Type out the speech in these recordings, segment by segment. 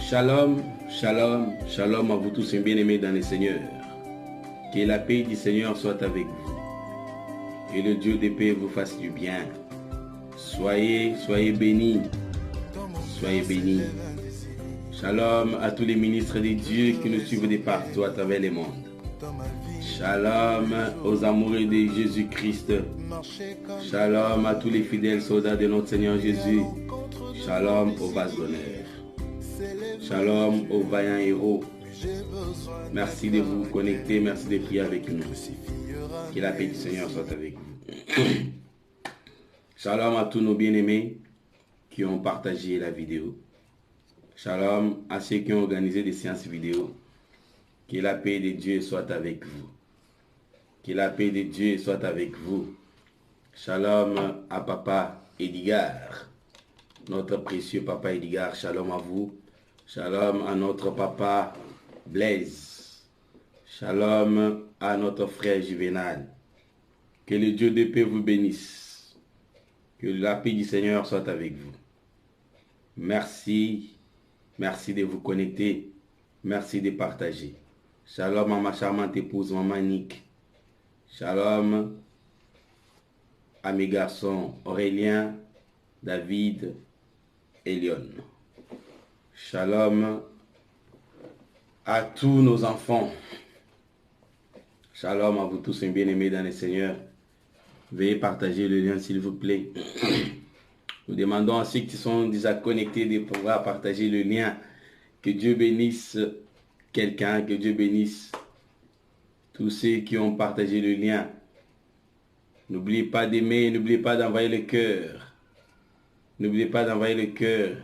Shalom, shalom, shalom à vous tous bien-aimés dans le Seigneur. Que la paix du Seigneur soit avec vous. Que le Dieu de paix vous fasse du bien. Soyez bénis. Soyez bénis. Shalom à tous les ministres de Dieu qui nous suivent de partout à travers le monde. Shalom aux amoureux de Jésus-Christ. Shalom à tous les fidèles soldats de notre Seigneur Jésus. Shalom aux vases d'honneur. Shalom aux vaillants héros. Merci de vous connecter, merci de prier avec nous. Que la paix du Seigneur soit avec vous. Shalom à tous nos bien-aimés qui ont partagé la vidéo. Shalom à ceux qui ont organisé des séances vidéo. Que la paix de Dieu soit avec vous. Que la paix de Dieu soit avec vous. Shalom à Papa Edgar, notre précieux Papa Edgar. Shalom à vous. Shalom à notre Papa Blaise. Shalom à notre frère Juvenal. Que le Dieu de paix vous bénisse. Que la paix du Seigneur soit avec vous. Merci. Merci de vous connecter. Merci de partager. Shalom à ma charmante épouse, Maman Nick. Shalom à mes garçons Aurélien, David et Lyon. Shalom à tous nos enfants. Shalom à vous tous bien-aimés dans le Seigneur. Veuillez partager le lien s'il vous plaît. Nous demandons à ceux qui sont déjà connectés de pouvoir partager le lien. Que Dieu bénisse quelqu'un, que Dieu bénisse tous ceux qui ont partagé le lien. N'oubliez pas d'aimer, n'oubliez pas d'envoyer le cœur. N'oubliez pas d'envoyer le cœur.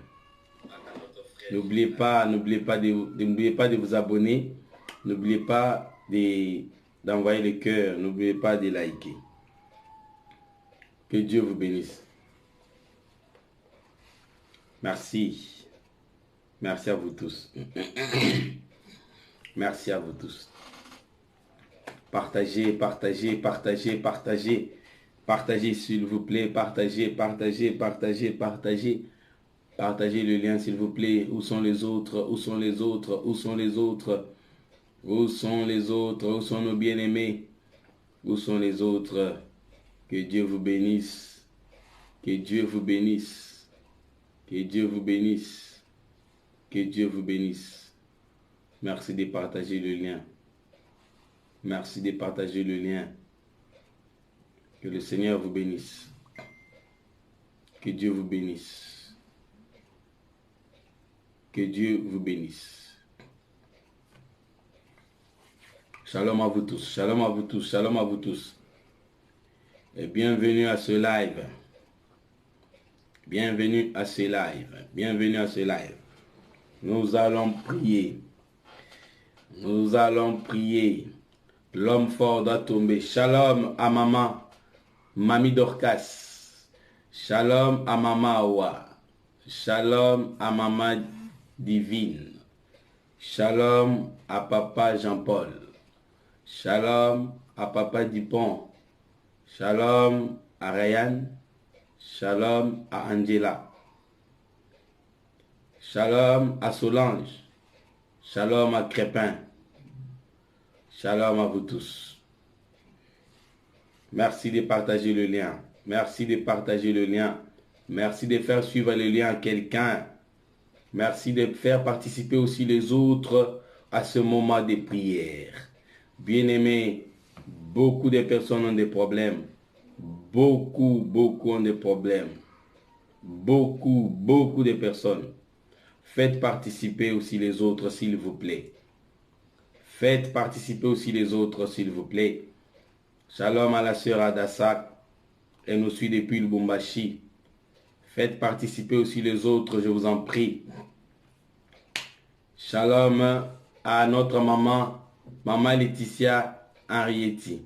N'oubliez pas de vous abonner. N'oubliez pas d'envoyer le cœur. N'oubliez pas de liker. Que Dieu vous bénisse. Merci. Merci à vous tous. Merci à vous tous. Partagez, partagez, partagez, partagez. Partagez s'il vous plaît. Partagez, partagez, partagez, partagez. Partagez le lien s'il vous plaît. Où sont les autres? Où sont les autres? Où sont les autres? Où sont les autres? Où sont nos bien-aimés? Où sont les autres? Que Dieu vous bénisse. Que Dieu vous bénisse. Que Dieu vous bénisse. Que Dieu vous bénisse. Merci de partager le lien. Merci de partager le lien. Que le Seigneur vous bénisse. Que Dieu vous bénisse. Que Dieu vous bénisse. Shalom à vous tous. Shalom à vous tous. Shalom à vous tous. Et bienvenue à ce live. Bienvenue à ce live. Bienvenue à ce live. Nous allons prier. Nous allons prier. L'homme fort doit tomber. Shalom à maman, Mamie Dorcas. Shalom à maman Awa. Shalom à maman Divine. Shalom à papa Jean-Paul. Shalom à papa Dupont. Shalom à Ryan. Shalom à Angela. Shalom à Solange. Shalom à Crépin. Shalom à vous tous. Merci de partager le lien. Merci de partager le lien. Merci de faire suivre le lien à quelqu'un. Merci de faire participer aussi les autres à ce moment de prière. Bien-aimés, beaucoup de personnes ont des problèmes. Beaucoup ont des problèmes. Beaucoup de personnes. Faites participer aussi les autres, s'il vous plaît. Faites participer aussi les autres, s'il vous plaît. Shalom à la sœur Adassak. Elle nous suit depuis le Lubumbashi. Faites participer aussi les autres, je vous en prie. Shalom à notre maman, maman Laetitia Henrietti.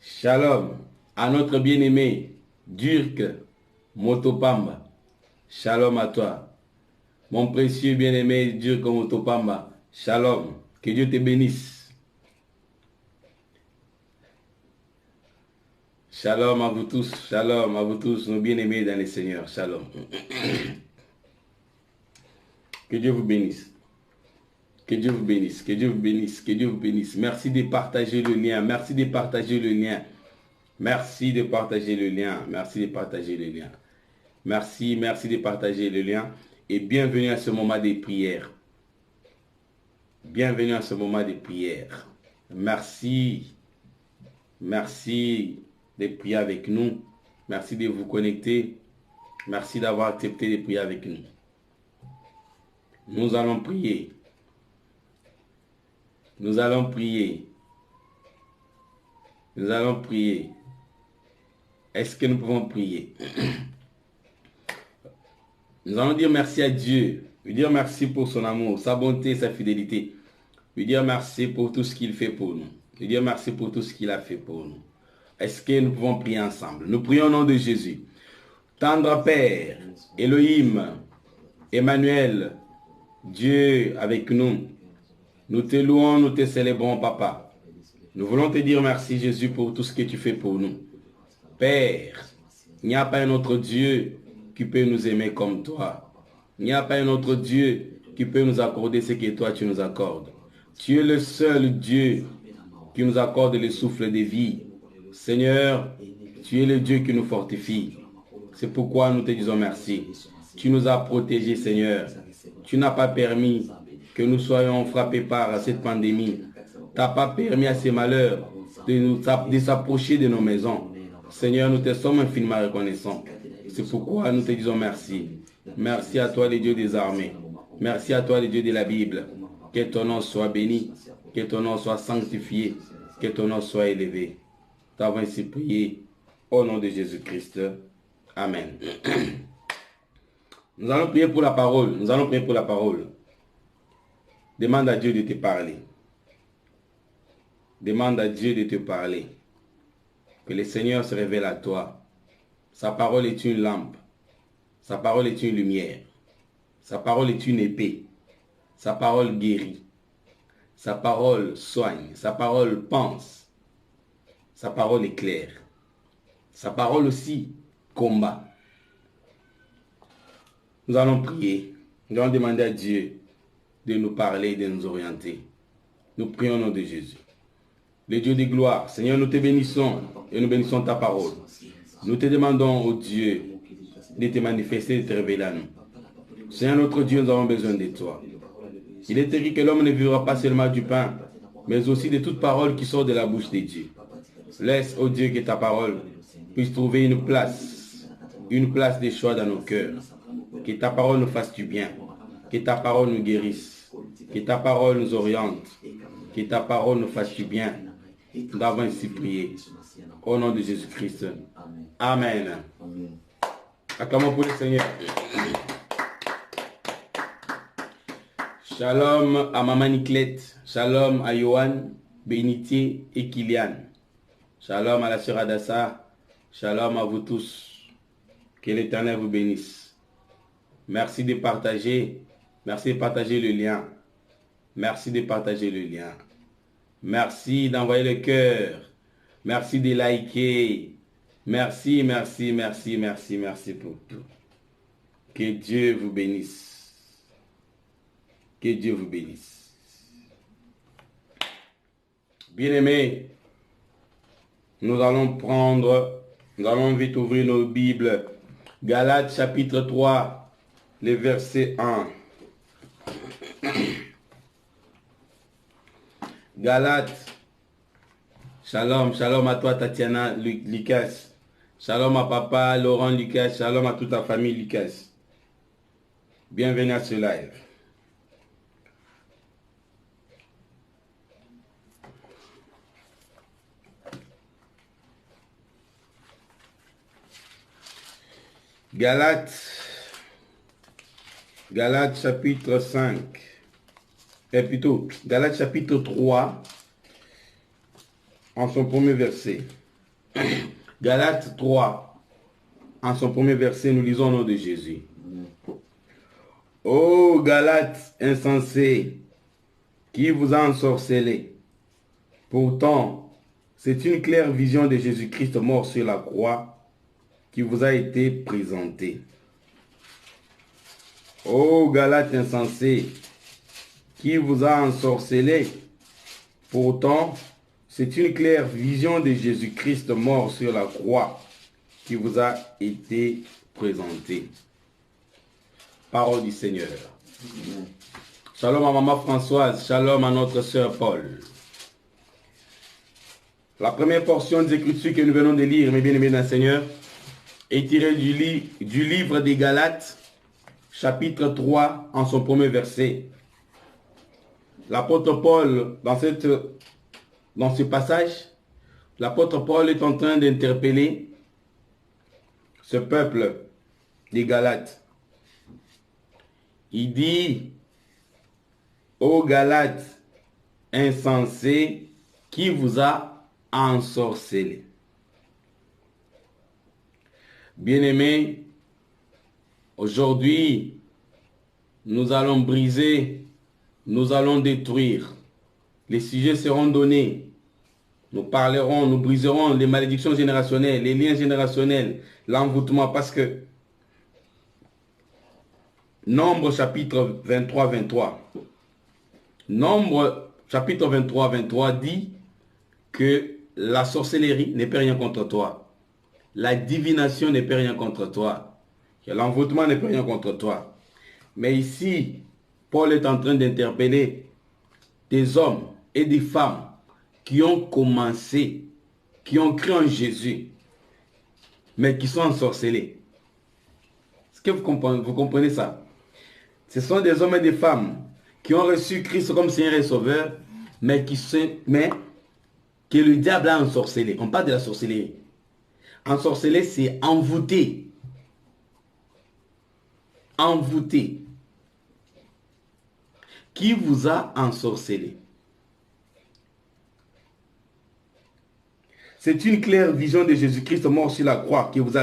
Shalom à notre bien-aimé, Dirk Motopamba. Shalom à toi. Mon précieux bien-aimé, Dirk Motopamba. Shalom. Que Dieu te bénisse. Shalom à vous tous, nos bien-aimés dans le Seigneur. Shalom. Que Dieu vous bénisse. Que Dieu vous bénisse. Que Dieu vous bénisse. Que Dieu vous bénisse. Merci de partager le lien. Merci de partager le lien. Merci de partager le lien. Merci de partager le lien. Merci de partager le lien. Et bienvenue à ce moment de prière. Bienvenue à ce moment de prière. Merci de prier avec nous. Merci de vous connecter. Merci d'avoir accepté de prier avec nous. Nous allons prier. Nous allons prier. Nous allons prier. Est-ce que nous pouvons prier? Nous allons dire merci à Dieu. Lui dire merci pour son amour, sa bonté, sa fidélité. Lui dire merci pour tout ce qu'il fait pour nous. Lui dire merci pour tout ce qu'il a fait pour nous. Est-ce que nous pouvons prier ensemble? Nous prions au nom de Jésus. Tendre Père, Elohim, Emmanuel, Dieu avec nous. Nous te louons, nous te célébrons, Papa. Nous voulons te dire merci, Jésus, pour tout ce que tu fais pour nous. Père, il n'y a pas un autre Dieu qui peut nous aimer comme toi. Il n'y a pas un autre Dieu qui peut nous accorder ce que toi tu nous accordes. Tu es le seul Dieu qui nous accorde le souffle de vie. Seigneur, tu es le Dieu qui nous fortifie. C'est pourquoi nous te disons merci. Tu nous as protégés, Seigneur. Tu n'as pas permis que nous soyons frappés par cette pandémie. Tu n'as pas permis à ces malheurs de s'approcher de nos maisons. Seigneur, nous te sommes infiniment reconnaissants. C'est pourquoi nous te disons merci. Merci à toi, le Dieu des armées. Merci à toi, le Dieu de la Bible. Que ton nom soit béni. Que ton nom soit sanctifié. Que ton nom soit élevé. Nous avons ainsi prié au nom de Jésus-Christ. Amen. Nous allons prier pour la parole. Nous allons prier pour la parole. Demande à Dieu de te parler. Demande à Dieu de te parler. Que le Seigneur se révèle à toi. Sa parole est une lampe. Sa parole est une lumière. Sa parole est une épée. Sa parole guérit. Sa parole soigne. Sa parole pense. Sa parole éclaire. Sa parole aussi combat. Nous allons prier. Nous allons demander à Dieu de nous parler, de nous orienter. Nous prions au nom de Jésus. Le Dieu de gloire, Seigneur, nous te bénissons et nous bénissons ta parole. Nous te demandons, ô Dieu, de te manifester, de te révéler à nous. Seigneur, notre Dieu, nous avons besoin de toi. Il est écrit que l'homme ne vivra pas seulement du pain, mais aussi de toute parole qui sort de la bouche de Dieu. Laisse, ô Dieu, que ta parole puisse trouver une place de choix dans nos cœurs. Que ta parole nous fasse du bien. Que ta parole nous guérisse. Que ta parole nous oriente. Que ta parole nous fasse du bien. Nous avons ainsi prié. Au nom de Jésus-Christ. Amen. Acclamons pour le Seigneur. Shalom à Maman Niclette. Shalom à Johan, Bénitier et Kylian. Shalom à la sœur Adassa. Shalom à vous tous. Que l'Éternel vous bénisse. Merci de partager. Merci de partager le lien. Merci de partager le lien. Merci d'envoyer le cœur. Merci de liker. Merci pour tout. Que Dieu vous bénisse. Que Dieu vous bénisse. Bien-aimés, nous allons vite ouvrir nos Bibles. Galates chapitre 3, le verset 1. Galates. Shalom, shalom à toi Tatiana Lucas. Shalom à papa Laurent Lucas. Shalom à toute ta famille Lucas. Bienvenue à ce live. Galates chapitre 5. Galates chapitre 3. En son premier verset. Galates 3. En son premier verset, nous lisons au nom de Jésus. Ô Galates insensés, qui vous a ensorcelé? Pourtant, c'est une claire vision de Jésus-Christ mort sur la croix qui vous a été présentée. Ô Galates insensés, qui vous a ensorcelé? Pourtant, c'est une claire vision de Jésus-Christ mort sur la croix qui vous a été présentée. Parole du Seigneur. Shalom à maman Françoise, shalom à notre sœur Paul. La première portion des Écritures que nous venons de lire, mes bien-aimés dans le Seigneur, est tirée du livre des Galates, chapitre 3, en son premier verset. L'apôtre Paul, dans ce passage, l'apôtre Paul est en train d'interpeller ce peuple des Galates. Il dit aux Galates insensés, qui vous a ensorcelé? Bien-aimés, aujourd'hui, nous allons briser, nous allons détruire. Les sujets seront donnés. Nous parlerons, nous briserons les malédictions générationnelles, les liens générationnels, l'envoûtement, parce que Nombre chapitre 23. Nombre chapitre 23 dit que la sorcellerie ne peut rien contre toi. La divination ne peut rien contre toi. L'envoûtement ne peut rien contre toi. Mais ici, Paul est en train d'interpeller des hommes et des femmes qui ont commencé, qui ont cru en Jésus, mais qui sont ensorcelés. Est-ce que vous comprenez ça? Ce sont des hommes et des femmes qui ont reçu Christ comme Seigneur et Sauveur, mais que le diable a ensorcelé. On parle de la sorcellerie. Ensorceler, c'est envoûter. Envoûter. Qui vous a ensorcelé? C'est une claire vision de Jésus-Christ mort sur la croix qui vous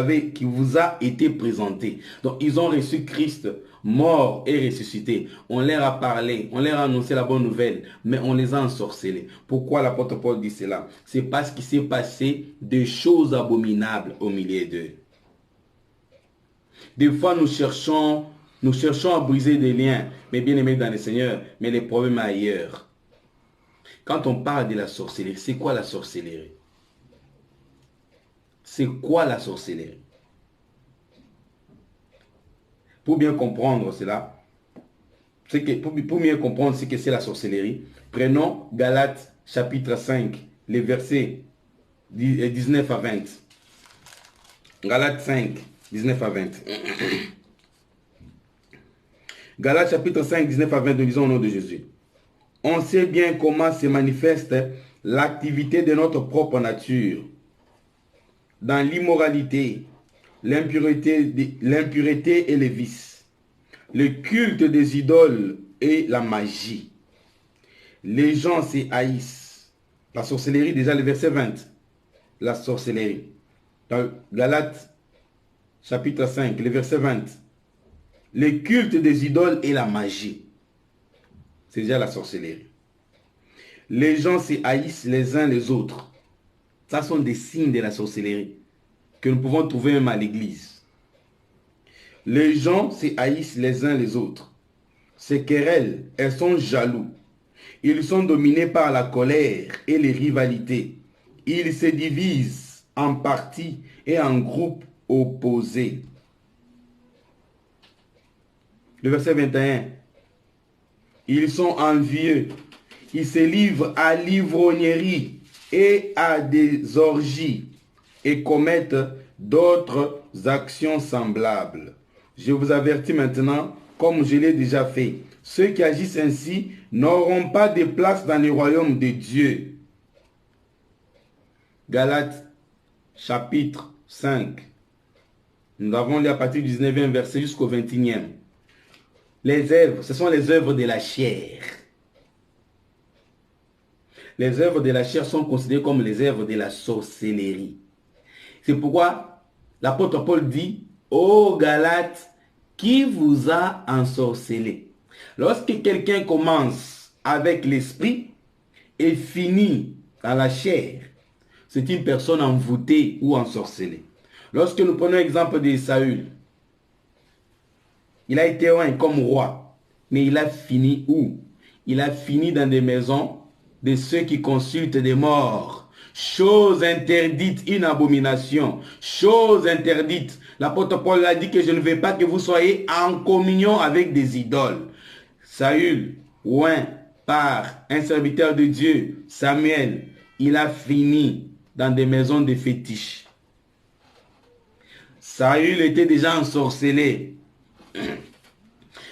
a été présentée. Donc, ils ont reçu Christ mort et ressuscité. On leur a parlé, on leur a annoncé la bonne nouvelle, mais on les a ensorcelés. Pourquoi l'apôtre Paul dit cela? C'est parce qu'il s'est passé des choses abominables au milieu d'eux. Des fois, nous cherchons à briser des liens, mais bien aimés dans le Seigneur, mais les problèmes ailleurs. Quand on parle de la sorcellerie, c'est quoi la sorcellerie? C'est quoi la sorcellerie? Pour bien comprendre cela, pour mieux comprendre ce que c'est la sorcellerie, prenons Galates chapitre 5, les versets 19 à 20. Galates 5, 19 à 20. Galates chapitre 5, 19 à 20, nous lisons au nom de Jésus. On sait bien comment se manifeste l'activité de notre propre nature. Dans l'immoralité, l'impureté et les vices, le culte des idoles et la magie. Les gens se haïssent. La sorcellerie, déjà le verset 20. La sorcellerie. Dans Galates chapitre 5, le verset 20. Le culte des idoles et la magie. C'est déjà la sorcellerie. Les gens se haïssent les uns les autres. Ça sont des signes de la sorcellerie que nous pouvons trouver même à l'église. Les gens se haïssent les uns les autres. Ces querelles, elles sont jaloux. Ils sont dominés par la colère et les rivalités. Ils se divisent en partis et en groupes opposés. Le verset 21. Ils sont envieux. Ils se livrent à l'ivrognerie et à des orgies et commettent d'autres actions semblables. Je vous avertis maintenant, comme je l'ai déjà fait, ceux qui agissent ainsi n'auront pas de place dans le royaume de Dieu. Galates chapitre 5. Nous avons lu à partir du 19e verset jusqu'au 21e. Les œuvres, ce sont les œuvres de la chair. Les œuvres de la chair sont considérées comme les œuvres de la sorcellerie. C'est pourquoi l'apôtre Paul dit, ô Galates, qui vous a ensorcelé? Lorsque quelqu'un commence avec l'esprit et finit dans la chair, c'est une personne envoûtée ou ensorcelée. Lorsque nous prenons l'exemple de Saül, Il a été oint comme roi. Mais il a fini où? Il a fini dans des maisons de ceux qui consultent des morts. Chose interdite, une abomination. Chose interdite. L'apôtre Paul a dit que je ne veux pas que vous soyez en communion avec des idoles. Saül, oint par un serviteur de Dieu, Samuel, il a fini dans des maisons de fétiches. Saül était déjà ensorcelé.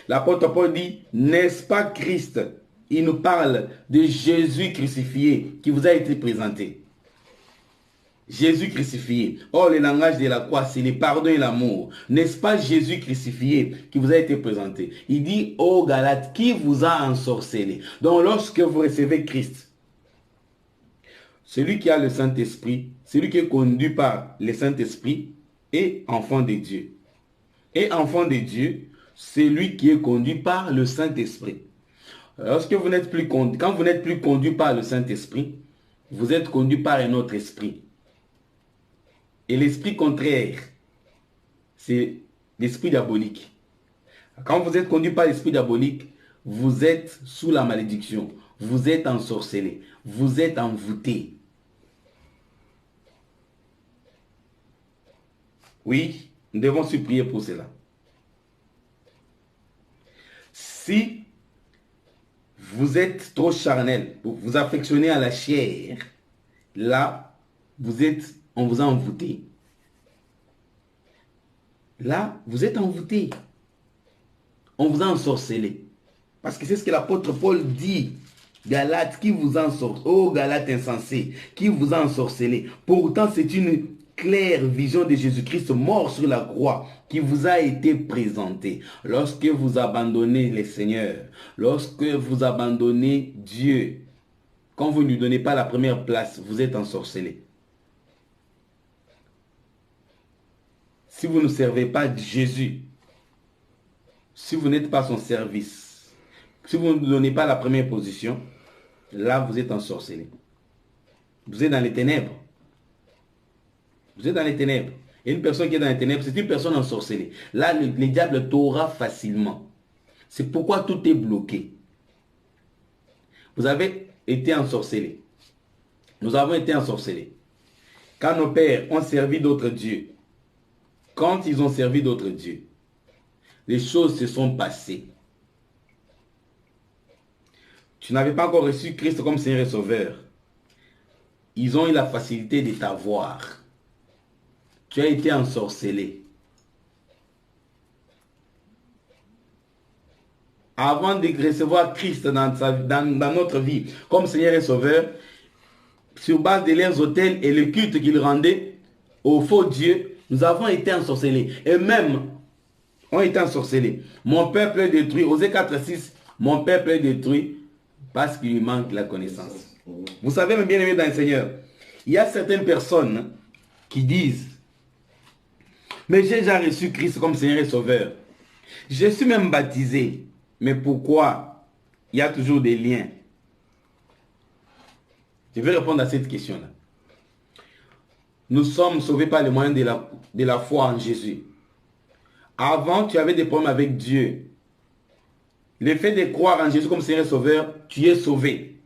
L'apôtre Paul dit, n'est-ce pas Christ? Il nous parle de Jésus crucifié qui vous a été présenté. Jésus crucifié. Or, le langage de la croix, c'est le pardon et l'amour. N'est-ce pas Jésus crucifié qui vous a été présenté? Il dit, ô Galates, qui vous a ensorcelé? Donc, lorsque vous recevez Christ, celui qui a le Saint-Esprit, celui qui est conduit par le Saint-Esprit, est enfant de Dieu. Et enfant de Dieu, c'est lui qui est conduit par le Saint-Esprit. Lorsque vous n'êtes plus conduit, quand vous n'êtes plus conduit par le Saint-Esprit, vous êtes conduit par un autre esprit. Et l'esprit contraire, c'est l'esprit diabolique. Quand vous êtes conduit par l'esprit diabolique, vous êtes sous la malédiction. Vous êtes ensorcelé. Vous êtes envoûté. Oui, nous devons se prier pour cela. Si vous êtes trop charnel, vous vous affectionnez à la chair, là, on vous a envoûté. Là, vous êtes envoûté. On vous a ensorcelé. Parce que c'est ce que l'apôtre Paul dit. Galates, qui vous a ensorcelé? Oh, Galates insensés, qui vous a ensorcelé? Pourtant, c'est une claire vision de Jésus-Christ mort sur la croix qui vous a été présentée. Lorsque vous abandonnez le Seigneur, lorsque vous abandonnez Dieu, quand vous ne lui donnez pas la première place, vous êtes ensorcelé. Si vous ne servez pas Jésus, si vous n'êtes pas son service, si vous ne donnez pas la première position, là vous êtes ensorcelé. Vous êtes dans les ténèbres. Vous êtes dans les ténèbres. Et une personne qui est dans les ténèbres, c'est une personne ensorcelée. Là, le diable t'aura facilement. C'est pourquoi tout est bloqué. Vous avez été ensorcelés. Nous avons été ensorcelés. Quand nos pères ont servi d'autres dieux, quand ils ont servi d'autres dieux, les choses se sont passées. Tu n'avais pas encore reçu Christ comme Seigneur et Sauveur. Ils ont eu la facilité de t'avoir. Tu as été ensorcelé. Avant de recevoir Christ dans notre vie comme Seigneur et Sauveur, sur base de leurs autels et le culte qu'ils rendaient aux faux dieux, nous avons été ensorcelés. Et même, ont été ensorcelés. Mon peuple est détruit. Osée 4:6, mon peuple est détruit parce qu'il lui manque la connaissance. Vous savez, mes bien-aimés dans le Seigneur, il y a certaines personnes qui disent, mais j'ai déjà reçu Christ comme Seigneur et Sauveur. Je suis même baptisé. Mais pourquoi il y a toujours des liens? Je vais répondre à cette question-là. Nous sommes sauvés par le moyen de la foi en Jésus. Avant, tu avais des problèmes avec Dieu. Le fait de croire en Jésus comme Seigneur et Sauveur, tu es sauvé.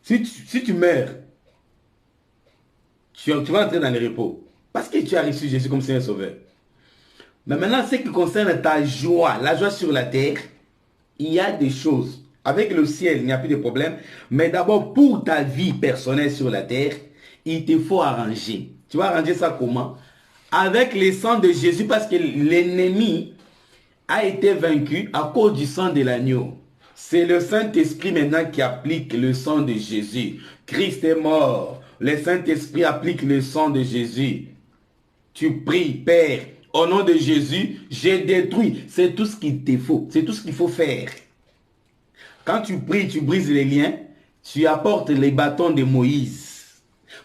Si tu meurs, tu vas entrer dans le repos. Parce que tu as reçu Jésus comme Seigneur et Sauveur. Mais maintenant, ce qui concerne ta joie, la joie sur la terre, il y a des choses. Avec le ciel, il n'y a plus de problème. Mais d'abord, pour ta vie personnelle sur la terre, il te faut arranger. Tu vas arranger ça comment? Avec le sang de Jésus, parce que l'ennemi a été vaincu à cause du sang de l'agneau. C'est le Saint-Esprit maintenant qui applique le sang de Jésus. Christ est mort. Le Saint-Esprit applique le sang de Jésus. Tu pries, Père, au nom de Jésus, j'ai détruit. C'est tout ce qu'il te faut. C'est tout ce qu'il faut faire. Quand tu pries, tu brises les liens, tu apportes les bâtons de Moïse.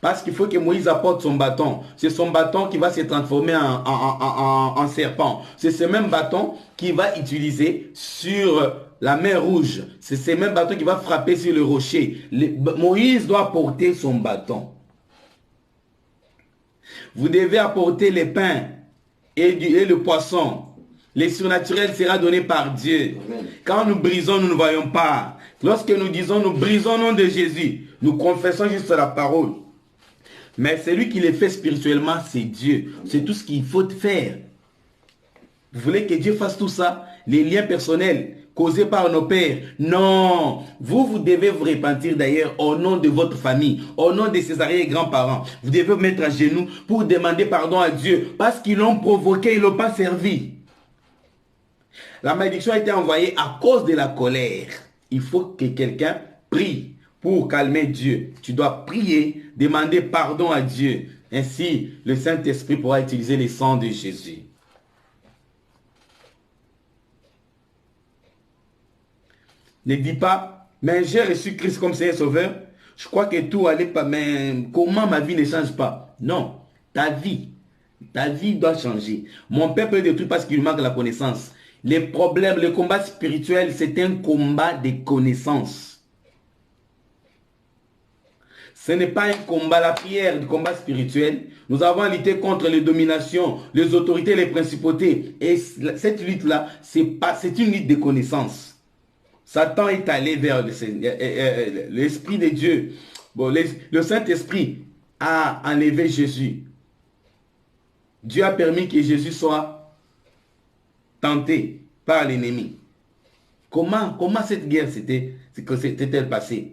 Parce qu'il faut que Moïse apporte son bâton. C'est son bâton qui va se transformer en serpent. C'est ce même bâton qu'il va utiliser sur la mer Rouge. C'est ce même bâton qui va frapper sur le rocher. Moïse doit porter son bâton. Vous devez apporter les pains et le poisson. Le surnaturel sera donné par Dieu. Amen. Quand nous brisons, nous ne voyons pas. Lorsque nous disons, nous brisons au nom de Jésus, nous confessons juste la parole. Mais celui qui les fait spirituellement, c'est Dieu. C'est tout ce qu'il faut faire. Vous voulez que Dieu fasse tout ça? Les liens personnels causés par nos pères. Non. Vous devez vous repentir d'ailleurs au nom de votre famille, au nom de ses arrière-grands-parents. Vous devez vous mettre à genoux pour demander pardon à Dieu parce qu'ils l'ont provoqué, ils ne l'ont pas servi. La malédiction a été envoyée à cause de la colère. Il faut que quelqu'un prie pour calmer Dieu. Tu dois prier, demander pardon à Dieu. Ainsi, le Saint-Esprit pourra utiliser le sang de Jésus. Ne dis pas, mais j'ai reçu Christ comme Seigneur Sauveur. Je crois que tout allait pas, mais comment ma vie ne change pas? Non, ta vie doit changer. Mon père peut détruire parce qu'il manque la connaissance. Les problèmes, le combat spirituel, c'est un combat de connaissance. Ce n'est pas un combat, la prière du combat spirituel. Nous avons lutté contre les dominations, les autorités, les principautés. Et cette lutte-là, c'est une lutte de connaissance. Satan est allé vers l'Esprit de Dieu. Bon, le Saint-Esprit a enlevé Jésus. Dieu a permis que Jésus soit tenté par l'ennemi. Comment cette guerre s'était-elle passée?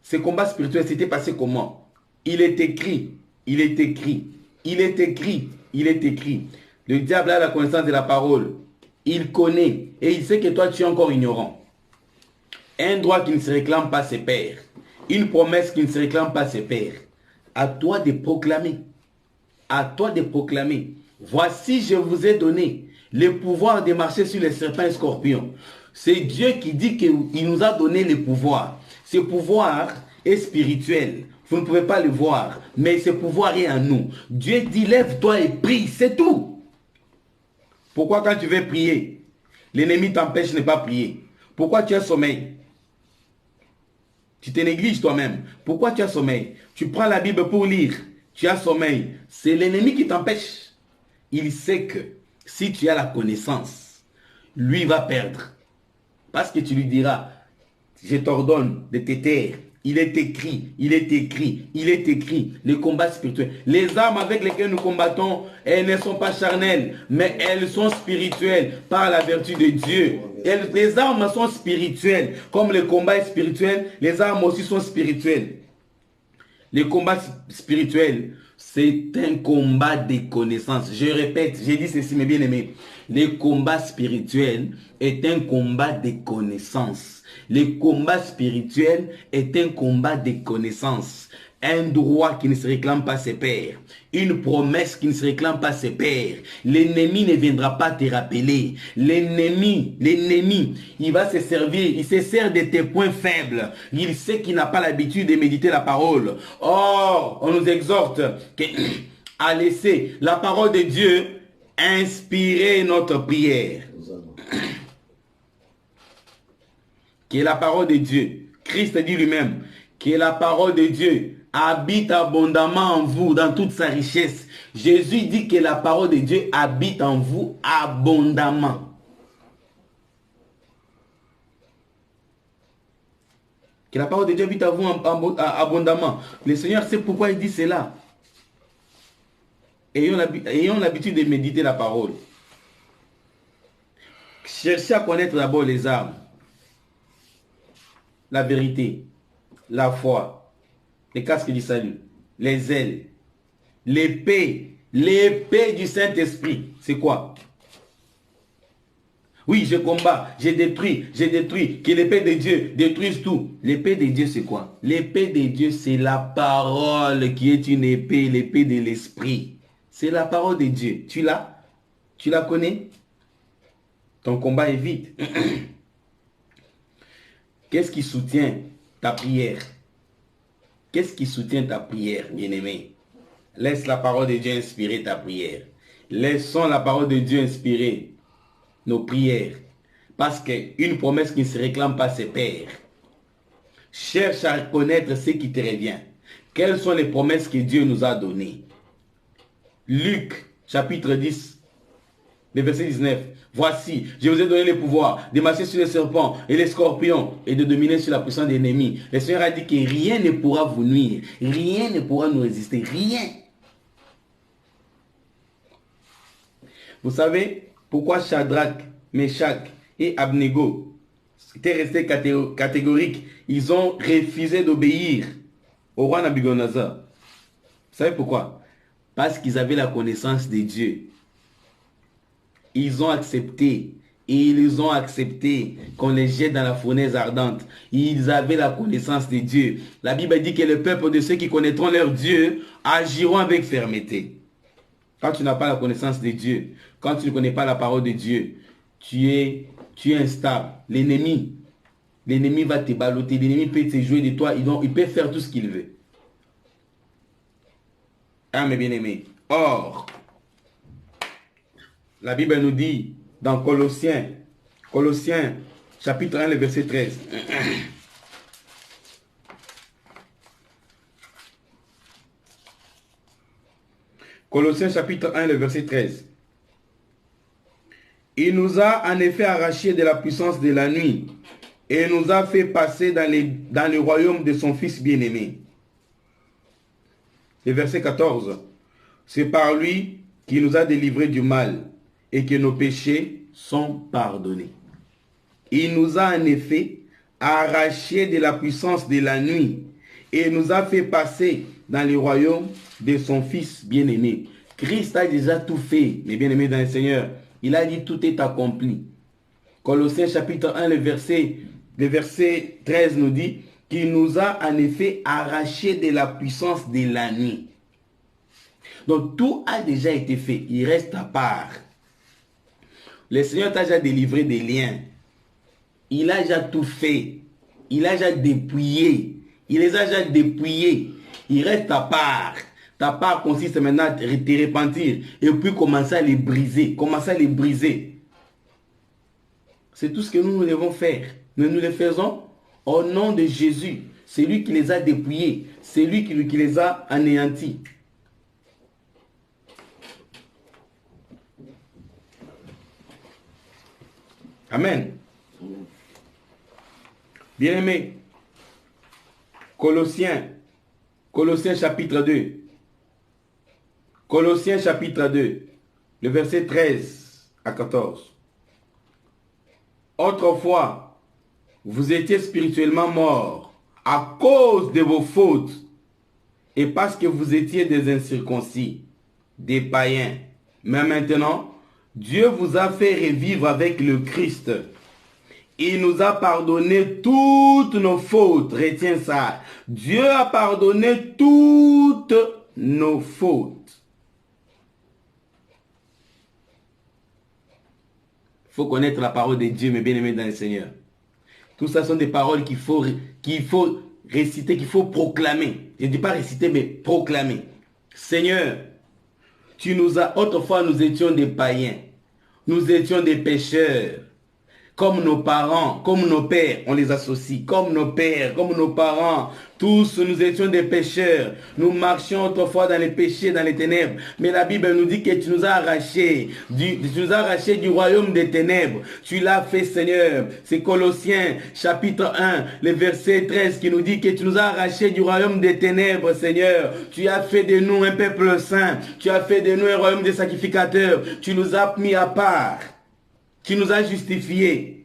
Ce combat spirituel s'était passé comment? Il est écrit. Le diable a la connaissance de la parole. Il connaît et il sait que toi tu es encore ignorant. Un droit qui ne se réclame pas se perd. Une promesse qui ne se réclame pas se perd. À toi de proclamer. À toi de proclamer. Voici, je vous ai donné le pouvoir de marcher sur les serpents et scorpions. C'est Dieu qui dit qu'il nous a donné le pouvoir. Ce pouvoir est spirituel. Vous ne pouvez pas le voir, mais ce pouvoir est en nous. Dieu dit, lève-toi et prie, c'est tout. Pourquoi quand tu veux prier, l'ennemi t'empêche de ne pas prier? Pourquoi tu as sommeil? Tu te négliges toi-même. Pourquoi tu as sommeil? Tu prends la Bible pour lire. Tu as sommeil. C'est l'ennemi qui t'empêche. Il sait que si tu as la connaissance, lui va perdre. Parce que tu lui diras, je t'ordonne de te taire. Il est écrit. Le combat spirituel. Les armes avec lesquelles nous combattons, elles ne sont pas charnelles, mais elles sont spirituelles par la vertu de Dieu. Les armes sont spirituelles. Comme le combat est spirituel, les armes aussi sont spirituelles. Le combat spirituel, c'est un combat de connaissances. Je répète, j'ai dit ceci, mes bien-aimés. Le combat spirituel est un combat de connaissances. Le combat spirituel est un combat de connaissances. Un droit qui ne se réclame pas se perd. Une promesse qui ne se réclame pas se perd. L'ennemi ne viendra pas te rappeler. L'ennemi, il va se servir, il se sert de tes points faibles. Il sait qu'il n'a pas l'habitude de méditer la parole. Or, on nous exhorte à laisser la parole de Dieu inspirer notre prière. Que la parole de Dieu, Christ dit lui-même, que la parole de Dieu habite abondamment en vous dans toute sa richesse. Jésus dit que la parole de Dieu habite en vous abondamment. Que la parole de Dieu habite en vous abondamment. Le Seigneur sait pourquoi il dit cela. Ayons l'habitude de méditer la parole. Cherchez à connaître d'abord les armes. La vérité, la foi, les casques du salut, les ailes, l'épée du Saint-Esprit. C'est quoi? Oui, je combats, je détruis, que l'épée de Dieu détruise tout. L'épée de Dieu, c'est quoi? L'épée de Dieu, c'est la parole qui est une épée, l'épée de l'Esprit. C'est la parole de Dieu. Tu l'as? Tu la connais? Ton combat est vide. Qu'est-ce qui soutient ta prière? Qu'est-ce qui soutient ta prière, bien-aimé? Laisse la parole de Dieu inspirer ta prière. Laissons la parole de Dieu inspirer nos prières. Parce qu'une promesse qui ne se réclame pas se perd. Cherche à connaître ce qui te revient. Quelles sont les promesses que Dieu nous a données? Luc, chapitre 10, Le verset 19. Voici, je vous ai donné le pouvoir de marcher sur les serpents et les scorpions et de dominer sur la puissance des ennemis. Le Seigneur a dit que rien ne pourra vous nuire. Rien ne pourra nous résister. Rien. Vous savez pourquoi Shadrach, Meshach et Abnego étaient restés catégoriques? Ils ont refusé d'obéir au roi Nabuchodonosor. Vous savez pourquoi? Parce qu'ils avaient la connaissance de Dieu. Ils ont accepté. Et ils ont accepté qu'on les jette dans la fournaise ardente. Ils avaient la connaissance de Dieu. La Bible dit que le peuple de ceux qui connaîtront leur Dieu agiront avec fermeté. Quand tu n'as pas la connaissance de Dieu, quand tu ne connais pas la parole de Dieu, tu es instable. L'ennemi va te balloter. L'ennemi peut te jouer de toi. Il peut faire tout ce qu'il veut. Ah, mes bien-aimés. Or, la Bible nous dit dans Colossiens chapitre 1, le verset 13. Colossiens chapitre 1, le verset 13. Il nous a en effet arrachés de la puissance de la nuit et nous a fait passer dans le royaume de son Fils bien-aimé. Le verset 14. C'est par lui qui nous a délivrés du mal et que nos péchés sont pardonnés. Il nous a en effet arrachés de la puissance de la nuit et nous a fait passer dans le royaume de son Fils bien-aimé. Christ a déjà tout fait, mes bien-aimés dans le Seigneur. Il a dit tout est accompli. Colossiens chapitre 1, le verset 13 nous dit qu'il nous a en effet arrachés de la puissance de la nuit. Donc tout a déjà été fait. Il reste à part. Le Seigneur t'a déjà délivré des liens. Il a déjà tout fait. Il a déjà dépouillé. Il les a déjà dépouillés. Il reste à part. Ta part consiste maintenant à te repentir et puis commencer à les briser. Commencer à les briser. C'est tout ce que nous devons faire. Nous le faisons au nom de Jésus. C'est lui qui les a dépouillés. C'est lui qui les a anéantis. Amen. Bien-aimés, Colossiens chapitre 2. Colossiens chapitre 2, le verset 13 à 14. Autrefois, vous étiez spirituellement morts à cause de vos fautes et parce que vous étiez des incirconcis, des païens. Mais maintenant, Dieu vous a fait revivre avec le Christ. Il nous a pardonné toutes nos fautes. Retiens ça. Dieu a pardonné toutes nos fautes. Il faut connaître la parole de Dieu, mes bien-aimés dans le Seigneur. Tout ça sont des paroles qu'il faut réciter, qu'il faut proclamer. Je ne dis pas réciter, mais proclamer. Seigneur, tu nous as, autrefois nous étions des païens. Nous étions des pécheurs. Comme nos parents, comme nos pères, on les associe. Comme nos pères, comme nos parents. Tous nous étions des pécheurs. Nous marchions autrefois dans les péchés, dans les ténèbres. Mais la Bible nous dit que tu nous as arrachés. Tu nous as arrachés du royaume des ténèbres. Tu l'as fait, Seigneur. C'est Colossiens chapitre 1, le verset 13 qui nous dit que tu nous as arrachés du royaume des ténèbres, Seigneur. Tu as fait de nous un peuple saint. Tu as fait de nous un royaume des sacrificateurs. Tu nous as mis à part. Tu nous as justifiés.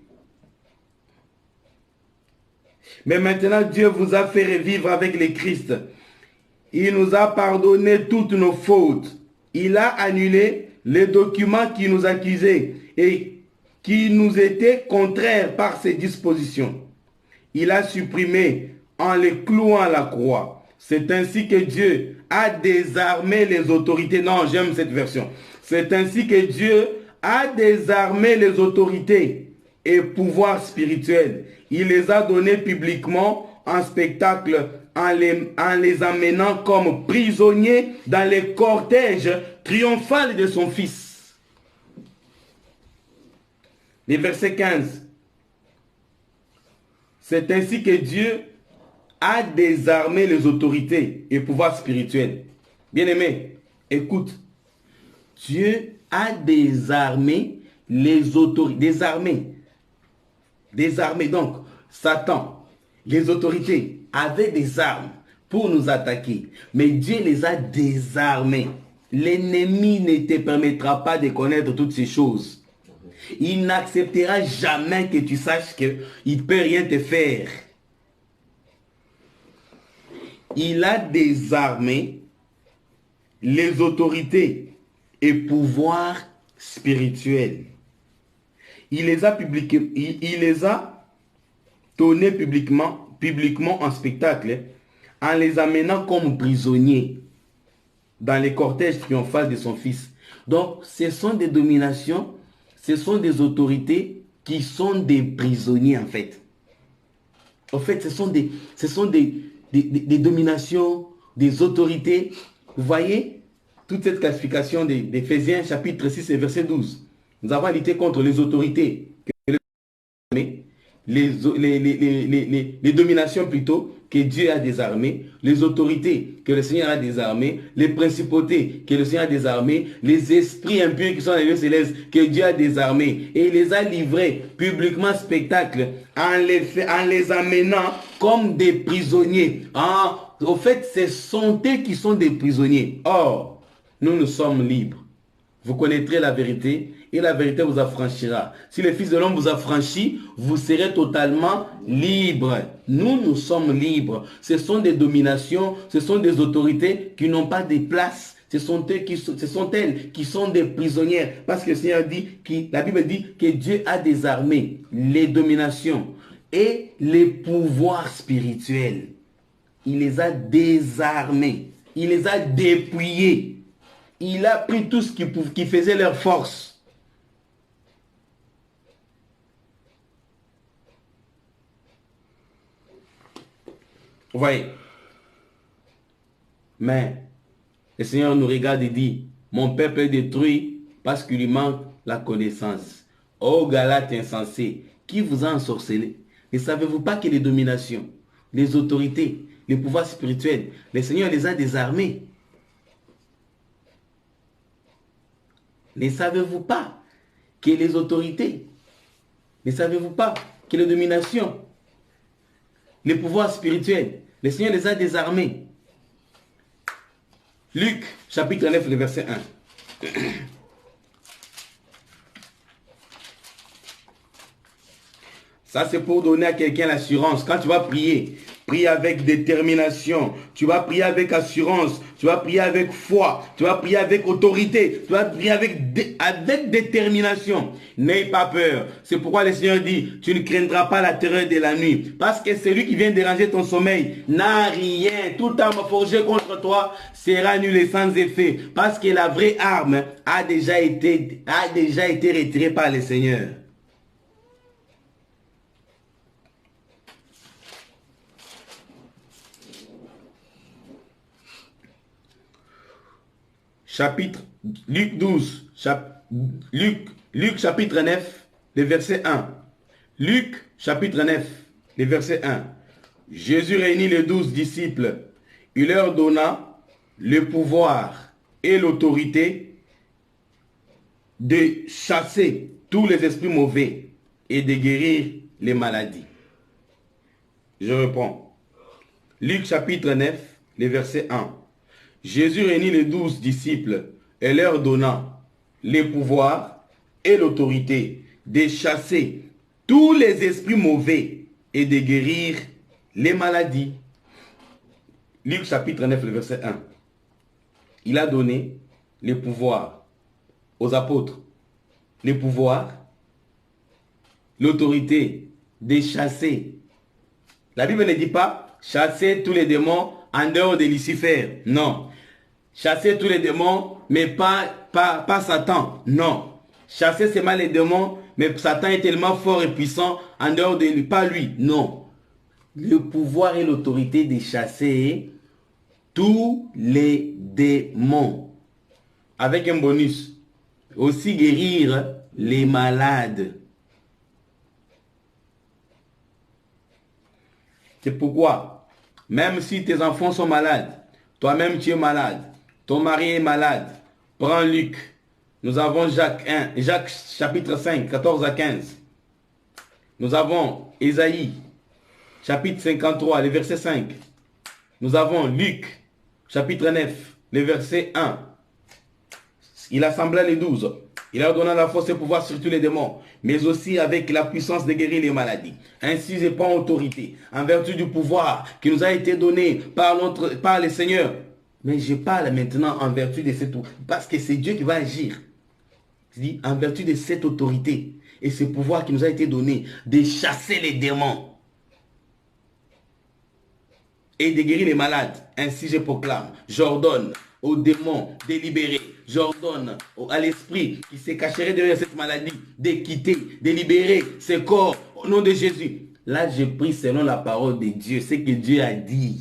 Mais maintenant, Dieu vous a fait revivre avec le Christ. Il nous a pardonné toutes nos fautes. Il a annulé les documents qui nous accusaient et qui nous étaient contraires par ses dispositions. Il a supprimé en les clouant à la croix. C'est ainsi que Dieu a désarmé les autorités. Non, j'aime cette version. C'est ainsi que Dieu a désarmé les autorités et pouvoirs spirituels. Il les a donnés publiquement en spectacle en les amenant comme prisonniers dans les cortèges triomphal de son Fils. Le verset 15. C'est ainsi que Dieu a désarmé les autorités et pouvoirs spirituels. Bien-aimé, écoute. Dieu a désarmé les autorités. Désarmé. Donc, Satan, les autorités avaient des armes pour nous attaquer. Mais Dieu les a désarmés. L'ennemi ne te permettra pas de connaître toutes ces choses. Il n'acceptera jamais que tu saches qu'il ne peut rien te faire. Il a désarmé les autorités et pouvoirs spirituels. Il les a donnés publiquement en spectacle, en les amenant comme prisonniers dans les cortèges triomphaux de son fils. Donc, ce sont des dominations, ce sont des autorités qui sont des prisonniers en fait. En fait, ce sont des dominations, des autorités. Vous voyez toute cette classification d'Éphésiens chapitre 6 et verset 12. Nous avons lutté contre les autorités, les dominations plutôt, que Dieu a désarmées, les autorités que le Seigneur a désarmées, les principautés que le Seigneur a désarmées, les esprits impurs qui sont dans les lieux célestes que Dieu a désarmés. Et il les a livrés publiquement spectacle en les amenant comme des prisonniers. Au fait, ce sont eux qui sont des prisonniers. Or, nous sommes libres. Vous connaîtrez la vérité et la vérité vous affranchira. Si le Fils de l'homme vous affranchit, vous serez totalement libre. Nous sommes libres. Ce sont des dominations, ce sont des autorités qui n'ont pas de place. Ce sont elles qui sont des prisonnières. Parce que le Seigneur dit, la Bible dit que Dieu a désarmé les dominations et les pouvoirs spirituels. Il les a désarmés. Il les a dépouillés. Il a pris tout ce qui faisait leur force. Vous voyez? Mais le Seigneur nous regarde et dit, mon peuple est détruit parce qu'il lui manque la connaissance. Ô Galates insensés, qui vous a ensorcelé? Ne savez-vous pas que les dominations, les autorités, les pouvoirs spirituels, le Seigneur les a désarmés? Ne savez-vous pas que les autorités, ne savez-vous pas que les dominations, les pouvoirs spirituels, le Seigneur les a désarmés? Luc, chapitre 9, le verset 1. Ça, c'est pour donner à quelqu'un l'assurance. Quand tu vas prier, prie avec détermination. Tu vas prier avec assurance. Tu vas prier avec foi. Tu vas prier avec autorité. Tu vas prier avec détermination. N'aie pas peur. C'est pourquoi le Seigneur dit, tu ne craindras pas la terreur de la nuit. Parce que celui qui vient déranger ton sommeil n'a rien. Toute arme forgée contre toi sera nulle et sans effet. Parce que la vraie arme a déjà été retirée par le Seigneur. Luc 12, Luc chapitre 9, le verset 1. Luc chapitre 9, le verset 1. Jésus réunit les 12 disciples. Il leur donna le pouvoir et l'autorité de chasser tous les esprits mauvais et de guérir les maladies. Je reprends. Luc chapitre 9, le verset 1. Jésus réunit les 12 disciples et leur donna les pouvoirs et l'autorité de chasser tous les esprits mauvais et de guérir les maladies. Luc chapitre 9, le verset 1. Il a donné les pouvoirs aux apôtres, les pouvoirs, l'autorité de chasser. La Bible ne dit pas chasser tous les démons en dehors de Lucifer. Non. Chasser tous les démons, mais pas Satan. Non. Chasser seulement les démons, mais Satan est tellement fort et puissant en dehors de lui. Pas lui. Non. Le pouvoir et l'autorité de chasser tous les démons. Avec un bonus. Aussi guérir les malades. C'est pourquoi, même si tes enfants sont malades, toi-même tu es malade, ton mari est malade, prends Luc, Nous avons Jacques 1, Jacques chapitre 5, 14 à 15. Nous avons Ésaïe, chapitre 53, le verset 5. Nous avons Luc, chapitre 9, le verset 1. Il assembla les 12. Il leur donna la force et pouvoir sur tous les démons, mais aussi avec la puissance de guérir les maladies. Ainsi, je prends autorité, en vertu du pouvoir qui nous a été donné par le Seigneur. Mais je parle maintenant en vertu de cette autorité, parce que c'est Dieu qui va agir. Je dis, en vertu de cette autorité et ce pouvoir qui nous a été donné, de chasser les démons et de guérir les malades. Ainsi, je proclame, j'ordonne aux démons de libérer. J'ordonne à l'esprit qui se cacherait derrière cette maladie de quitter, de libérer ses corps au nom de Jésus. Là, je prie selon la parole de Dieu, ce que Dieu a dit.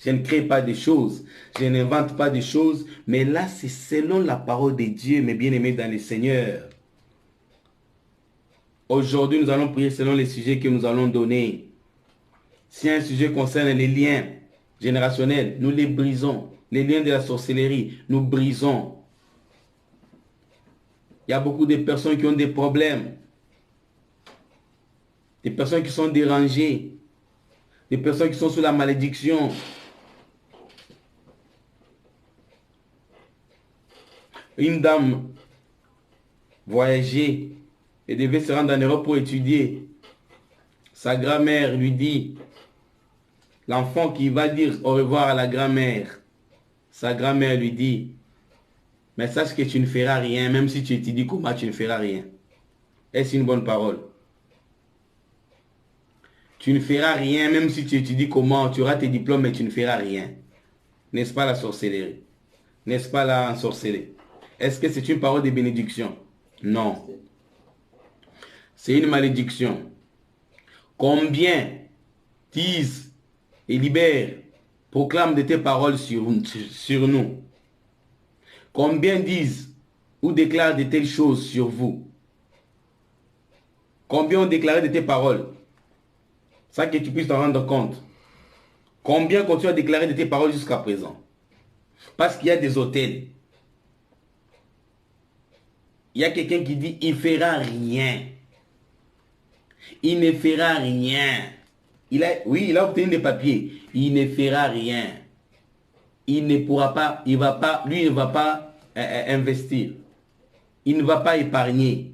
Je ne crée pas des choses, je n'invente pas des choses, mais là, c'est selon la parole de Dieu, mes bien-aimés dans le Seigneur. Aujourd'hui, nous allons prier selon les sujets que nous allons donner. Si un sujet concerne les liens générationnels, nous les brisons. Les liens de la sorcellerie, nous brisons. Il y a beaucoup de personnes qui ont des problèmes. Des personnes qui sont dérangées. Des personnes qui sont sous la malédiction. Une dame voyageait et devait se rendre en Europe pour étudier. Sa grand-mère lui dit, l'enfant qui va dire au revoir à la grand-mère, sa grand-mère lui dit, mais sache que tu ne feras rien, même si tu étudies comment, tu ne feras rien. Est-ce une bonne parole? Tu ne feras rien, même si tu étudies comment, tu auras tes diplômes, mais tu ne feras rien. N'est-ce pas la sorcellerie? N'est-ce pas la sorcellerie? Est-ce que c'est une parole de bénédiction? Non. C'est une malédiction. Combien disent et libèrent, proclament de tes paroles sur nous? Combien disent ou déclarent de telles choses sur vous? Combien ont déclaré de tes paroles? Ça que tu puisses t'en rendre compte. Combien continuent à déclarer de tes paroles jusqu'à présent? Parce qu'il y a des hôtels. Il y a quelqu'un qui dit, il ne fera rien. Il ne fera rien. Il a obtenu des papiers. Il ne fera rien. Il ne pourra pas, il ne va pas investir. Il ne va pas épargner.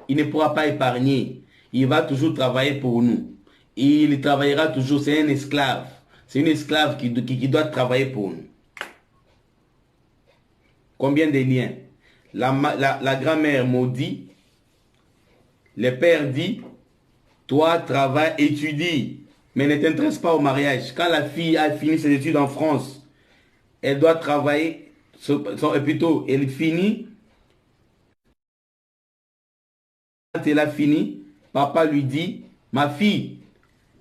Il ne pourra pas épargner. Il va toujours travailler pour nous. Il travaillera toujours. C'est un esclave. C'est une esclave qui doit travailler pour nous. Combien de liens? La grand-mère maudit. Le père dit, toi, travaille, étudie, mais ne t'intéresse pas au mariage. Quand la fille a fini ses études en France, elle doit travailler, plutôt, elle finit. Quand elle a fini, papa lui dit, ma fille,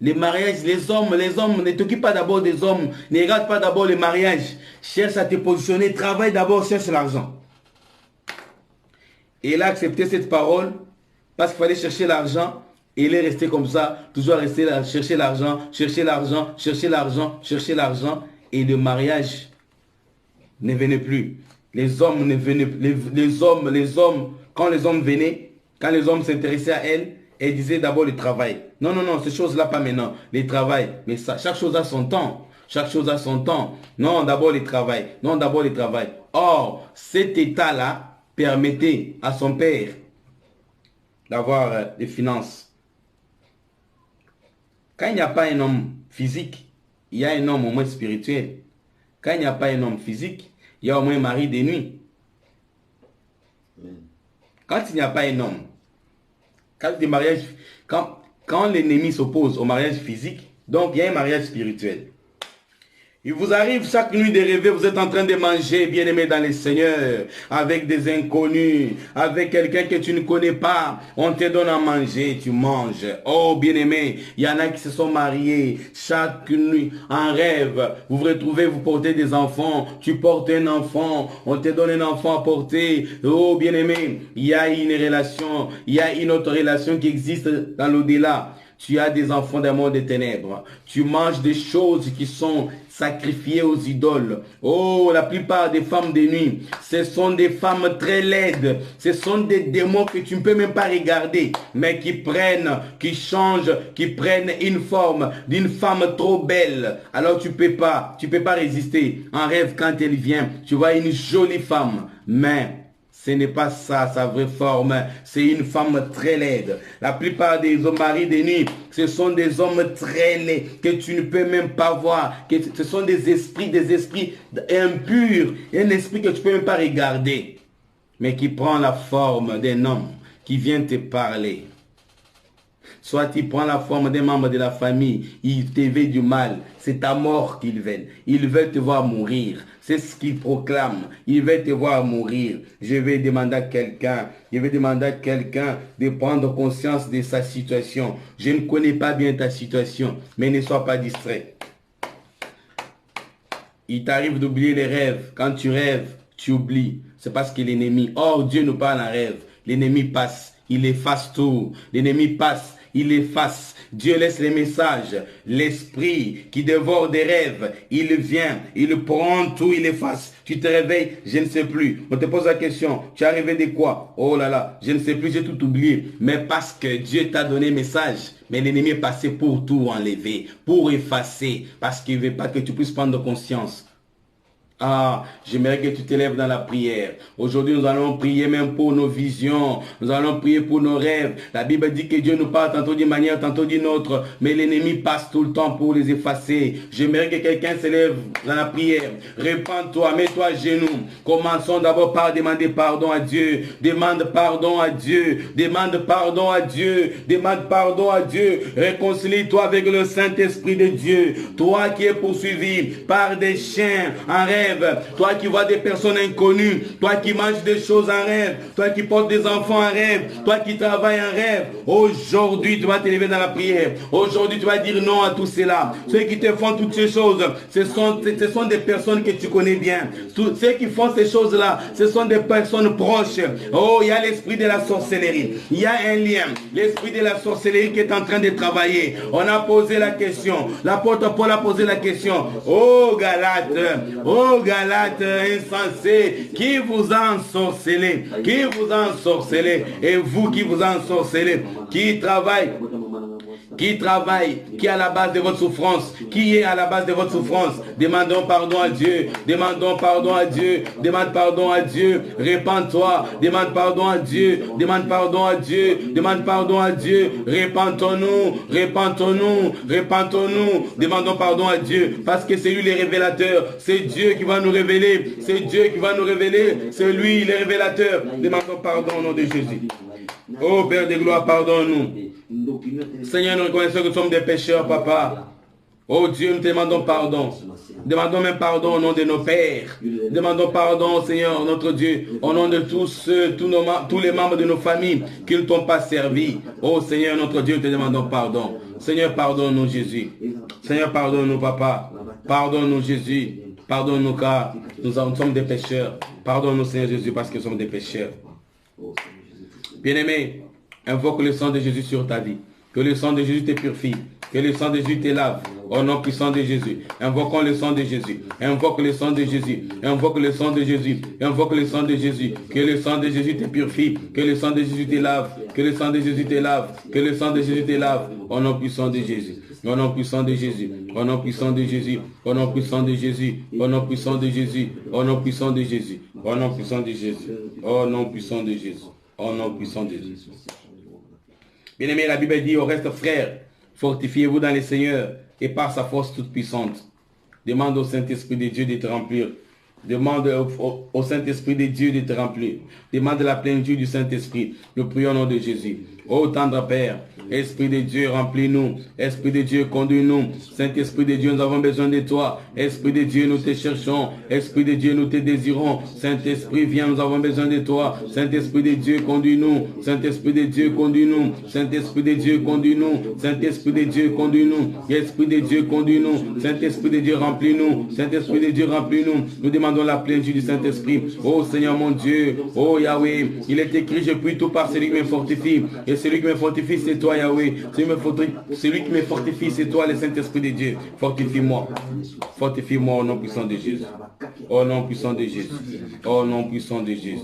les mariages, les hommes, ne t'occupent pas d'abord des hommes, ne regarde pas d'abord les mariages, cherche à te positionner, travaille d'abord, cherche l'argent. Et elle a accepté cette parole parce qu'il fallait chercher l'argent. Et il est resté comme ça, toujours resté là, chercher l'argent, chercher l'argent, chercher l'argent, chercher l'argent. Et le mariage ne venait plus. Les hommes ne venaient les hommes, quand les hommes venaient, quand les hommes s'intéressaient à elle, elle disait d'abord le travail. Non, ces choses-là, pas maintenant. Le travail. Mais ça, chaque chose a son temps. Chaque chose a son temps. Non, d'abord le travail. Non, d'abord le travail. Or, cet état-là permettait à son père d'avoir des finances. Quand il n'y a pas un homme physique, il y a un homme au moins spirituel. Quand il n'y a pas un homme physique, il y a au moins un mari de nuit. Quand il n'y a pas un homme, quand l'ennemi s'oppose au mariage physique, donc il y a un mariage spirituel. Il vous arrive chaque nuit de rêver, vous êtes en train de manger, bien-aimé dans le Seigneur, avec des inconnus, avec quelqu'un que tu ne connais pas. On te donne à manger, tu manges. Oh, bien-aimé, il y en a qui se sont mariés chaque nuit en rêve. Vous vous retrouvez, vous portez des enfants, tu portes un enfant, on te donne un enfant à porter. Oh, bien-aimé, il y a une relation, il y a une autre relation qui existe dans l'au-delà. Tu as des enfants d'un monde des ténèbres. Tu manges des choses qui sont sacrifiées aux idoles. Oh, la plupart des femmes de nuit, ce sont des femmes très laides. Ce sont des démons que tu ne peux même pas regarder, mais qui prennent, qui changent, qui prennent une forme d'une femme trop belle. Alors tu peux pas résister. En rêve, quand elle vient, tu vois une jolie femme, mais ce n'est pas ça, sa vraie forme. C'est une femme très laide. La plupart des maris de nuit, ce sont des hommes très laids que tu ne peux même pas voir. Ce sont des esprits impurs. Un esprit que tu ne peux même pas regarder. Mais qui prend la forme d'un homme qui vient te parler. Soit il prend la forme d'un membre de la famille, il te veut du mal. C'est ta mort qu'ils veulent. Ils veulent te voir mourir. C'est ce qu'ils proclament. Ils veulent te voir mourir. Je vais demander à quelqu'un de prendre conscience de sa situation. Je ne connais pas bien ta situation, mais ne sois pas distrait. Il t'arrive d'oublier les rêves. Quand tu rêves, tu oublies. C'est parce que l'ennemi, Dieu nous parle en rêve. L'ennemi passe, il efface tout. L'ennemi passe. Il efface. Dieu laisse les messages. L'esprit qui dévore des rêves, il vient, il prend tout, il efface. Tu te réveilles, je ne sais plus. On te pose la question, tu es arrivé de quoi? Oh là là, je ne sais plus, j'ai tout oublié. Mais parce que Dieu t'a donné message, mais l'ennemi est passé pour tout enlever, pour effacer, parce qu'il ne veut pas que tu puisses prendre conscience. J'aimerais que tu t'élèves dans la prière. Aujourd'hui, nous allons prier même pour nos visions. Nous allons prier pour nos rêves. La Bible dit que Dieu nous parle tantôt d'une manière, tantôt d'une autre. Mais l'ennemi passe tout le temps pour les effacer. J'aimerais que quelqu'un s'élève dans la prière. Répands-toi, mets-toi à genoux. Commençons d'abord par demander pardon à Dieu. Demande pardon à Dieu. Demande pardon à Dieu. Demande pardon à Dieu. Réconcilie-toi avec le Saint-Esprit de Dieu. Toi qui es poursuivi par des chiens en rêve. Toi qui vois des personnes inconnues, toi qui manges des choses en rêve, toi qui portes des enfants en rêve, toi qui travailles en rêve, aujourd'hui tu vas t'élever dans la prière. Aujourd'hui tu vas dire non à tout cela. Ceux qui te font toutes ces choses, ce sont des personnes que tu connais bien. Ceux qui font ces choses-là, ce sont des personnes proches. Il y a l'esprit de la sorcellerie. Il y a un lien. L'esprit de la sorcellerie qui est en train de travailler. On a posé la question. L'apôtre Paul a posé la question. Galates insensés, qui vous a ensorcelé? Qui vous a ensorcelé? Et vous qui vous a ensorcelé? Qui travaille, qui est à la base de votre souffrance? Qui est à la base de votre souffrance? Demandons pardon à Dieu. Demandons pardon à Dieu. Demande pardon à Dieu. Répands-toi. Demande pardon à Dieu. Demande pardon à Dieu. Demande pardon à Dieu. Repentons-nous. Repentons-nous. Repentons-nous. Demandons pardon à Dieu. Parce que c'est lui le révélateur. C'est Dieu qui va nous révéler. C'est Dieu qui va nous révéler. C'est lui le révélateur. Demandons pardon au nom de Jésus. Oh Père de gloire, pardonne-nous. Seigneur, nous reconnaissons que nous sommes des pécheurs, Papa. Oh Dieu, nous te demandons pardon. Demandons même pardon au nom de nos pères. Demandons pardon, Seigneur, notre Dieu, au nom de tous les membres de nos familles qui ne t'ont pas servi. Oh Seigneur, notre Dieu, nous te demandons pardon. Seigneur, pardonne-nous, Jésus. Seigneur, pardonne-nous, Papa. Pardonne-nous, Jésus. Pardonne-nous, car nous sommes des pécheurs. Pardonne-nous, Seigneur Jésus, parce que nous sommes des pécheurs. Bien-aimé, invoque le sang de Jésus sur ta vie. Que le sang de Jésus te purifie. Que le sang de Jésus te lave. Au nom puissant de Jésus. Invoquons le sang de Jésus. Invoque le sang de Jésus. Invoque le sang de Jésus. Invoque le sang de Jésus. Que le sang de Jésus te purifie. Que le sang de Jésus te lave. Que le sang de Jésus te lave. Que le sang de Jésus te lave. Au nom puissant de Jésus. Au nom puissant de Jésus. Au nom puissant de Jésus. Au nom puissant de Jésus. Au nom puissant de Jésus. Au nom puissant de Jésus. Au nom puissant de Jésus. Au nom puissant de Jésus. Au nom puissant de Jésus. Bien-aimé, la Bible dit au reste, frères, fortifiez-vous dans le Seigneur et par sa force toute puissante. Demande au Saint-Esprit de Dieu de te remplir. Demande au Saint-Esprit de Dieu de te remplir. Demande la plénitude du Saint-Esprit. Nous prions au nom de Jésus. Ô tendre Père, Esprit de Dieu, remplis-nous. Esprit de Dieu, conduis-nous. Saint-Esprit de Dieu, nous avons besoin de toi. Esprit de Dieu, nous te cherchons. Esprit de Dieu, nous te désirons. Saint-Esprit, viens, nous avons besoin de toi. Saint-Esprit de Dieu, conduis-nous. Saint-Esprit de Dieu, conduis-nous. Saint-Esprit de Dieu, conduis-nous. Saint-Esprit de Dieu, conduis-nous. Esprit de Dieu, conduis-nous. Saint-Esprit de Dieu, remplis-nous. Saint-Esprit de Dieu, remplis-nous. Nous demandons demandons la plénitude du Saint-Esprit. Oh Seigneur mon Dieu, oh Yahweh, il est écrit, je prie tout par celui qui me fortifie. Et celui qui me fortifie, c'est toi Yahweh. Celui qui me fortifie, c'est toi le Saint-Esprit de Dieu. Fortifie-moi. Fortifie-moi au nom puissant de Jésus. Au nom puissant de Jésus. Au nom puissant de Jésus.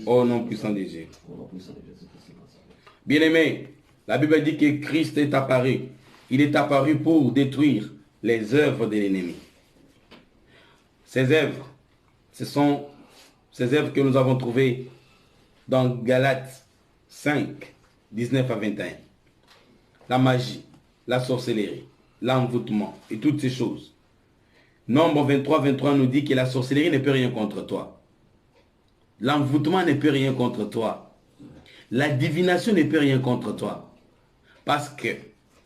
Au nom puissant de Jésus. Bien-aimé, la Bible dit que Christ est apparu. Il est apparu pour détruire les œuvres de l'ennemi. Ces œuvres, ce sont ces œuvres que nous avons trouvées dans Galates 5, 19 à 21. La magie, la sorcellerie, l'envoûtement et toutes ces choses. Nombre 23, 23 nous dit que la sorcellerie ne peut rien contre toi. L'envoûtement ne peut rien contre toi. La divination ne peut rien contre toi. Parce que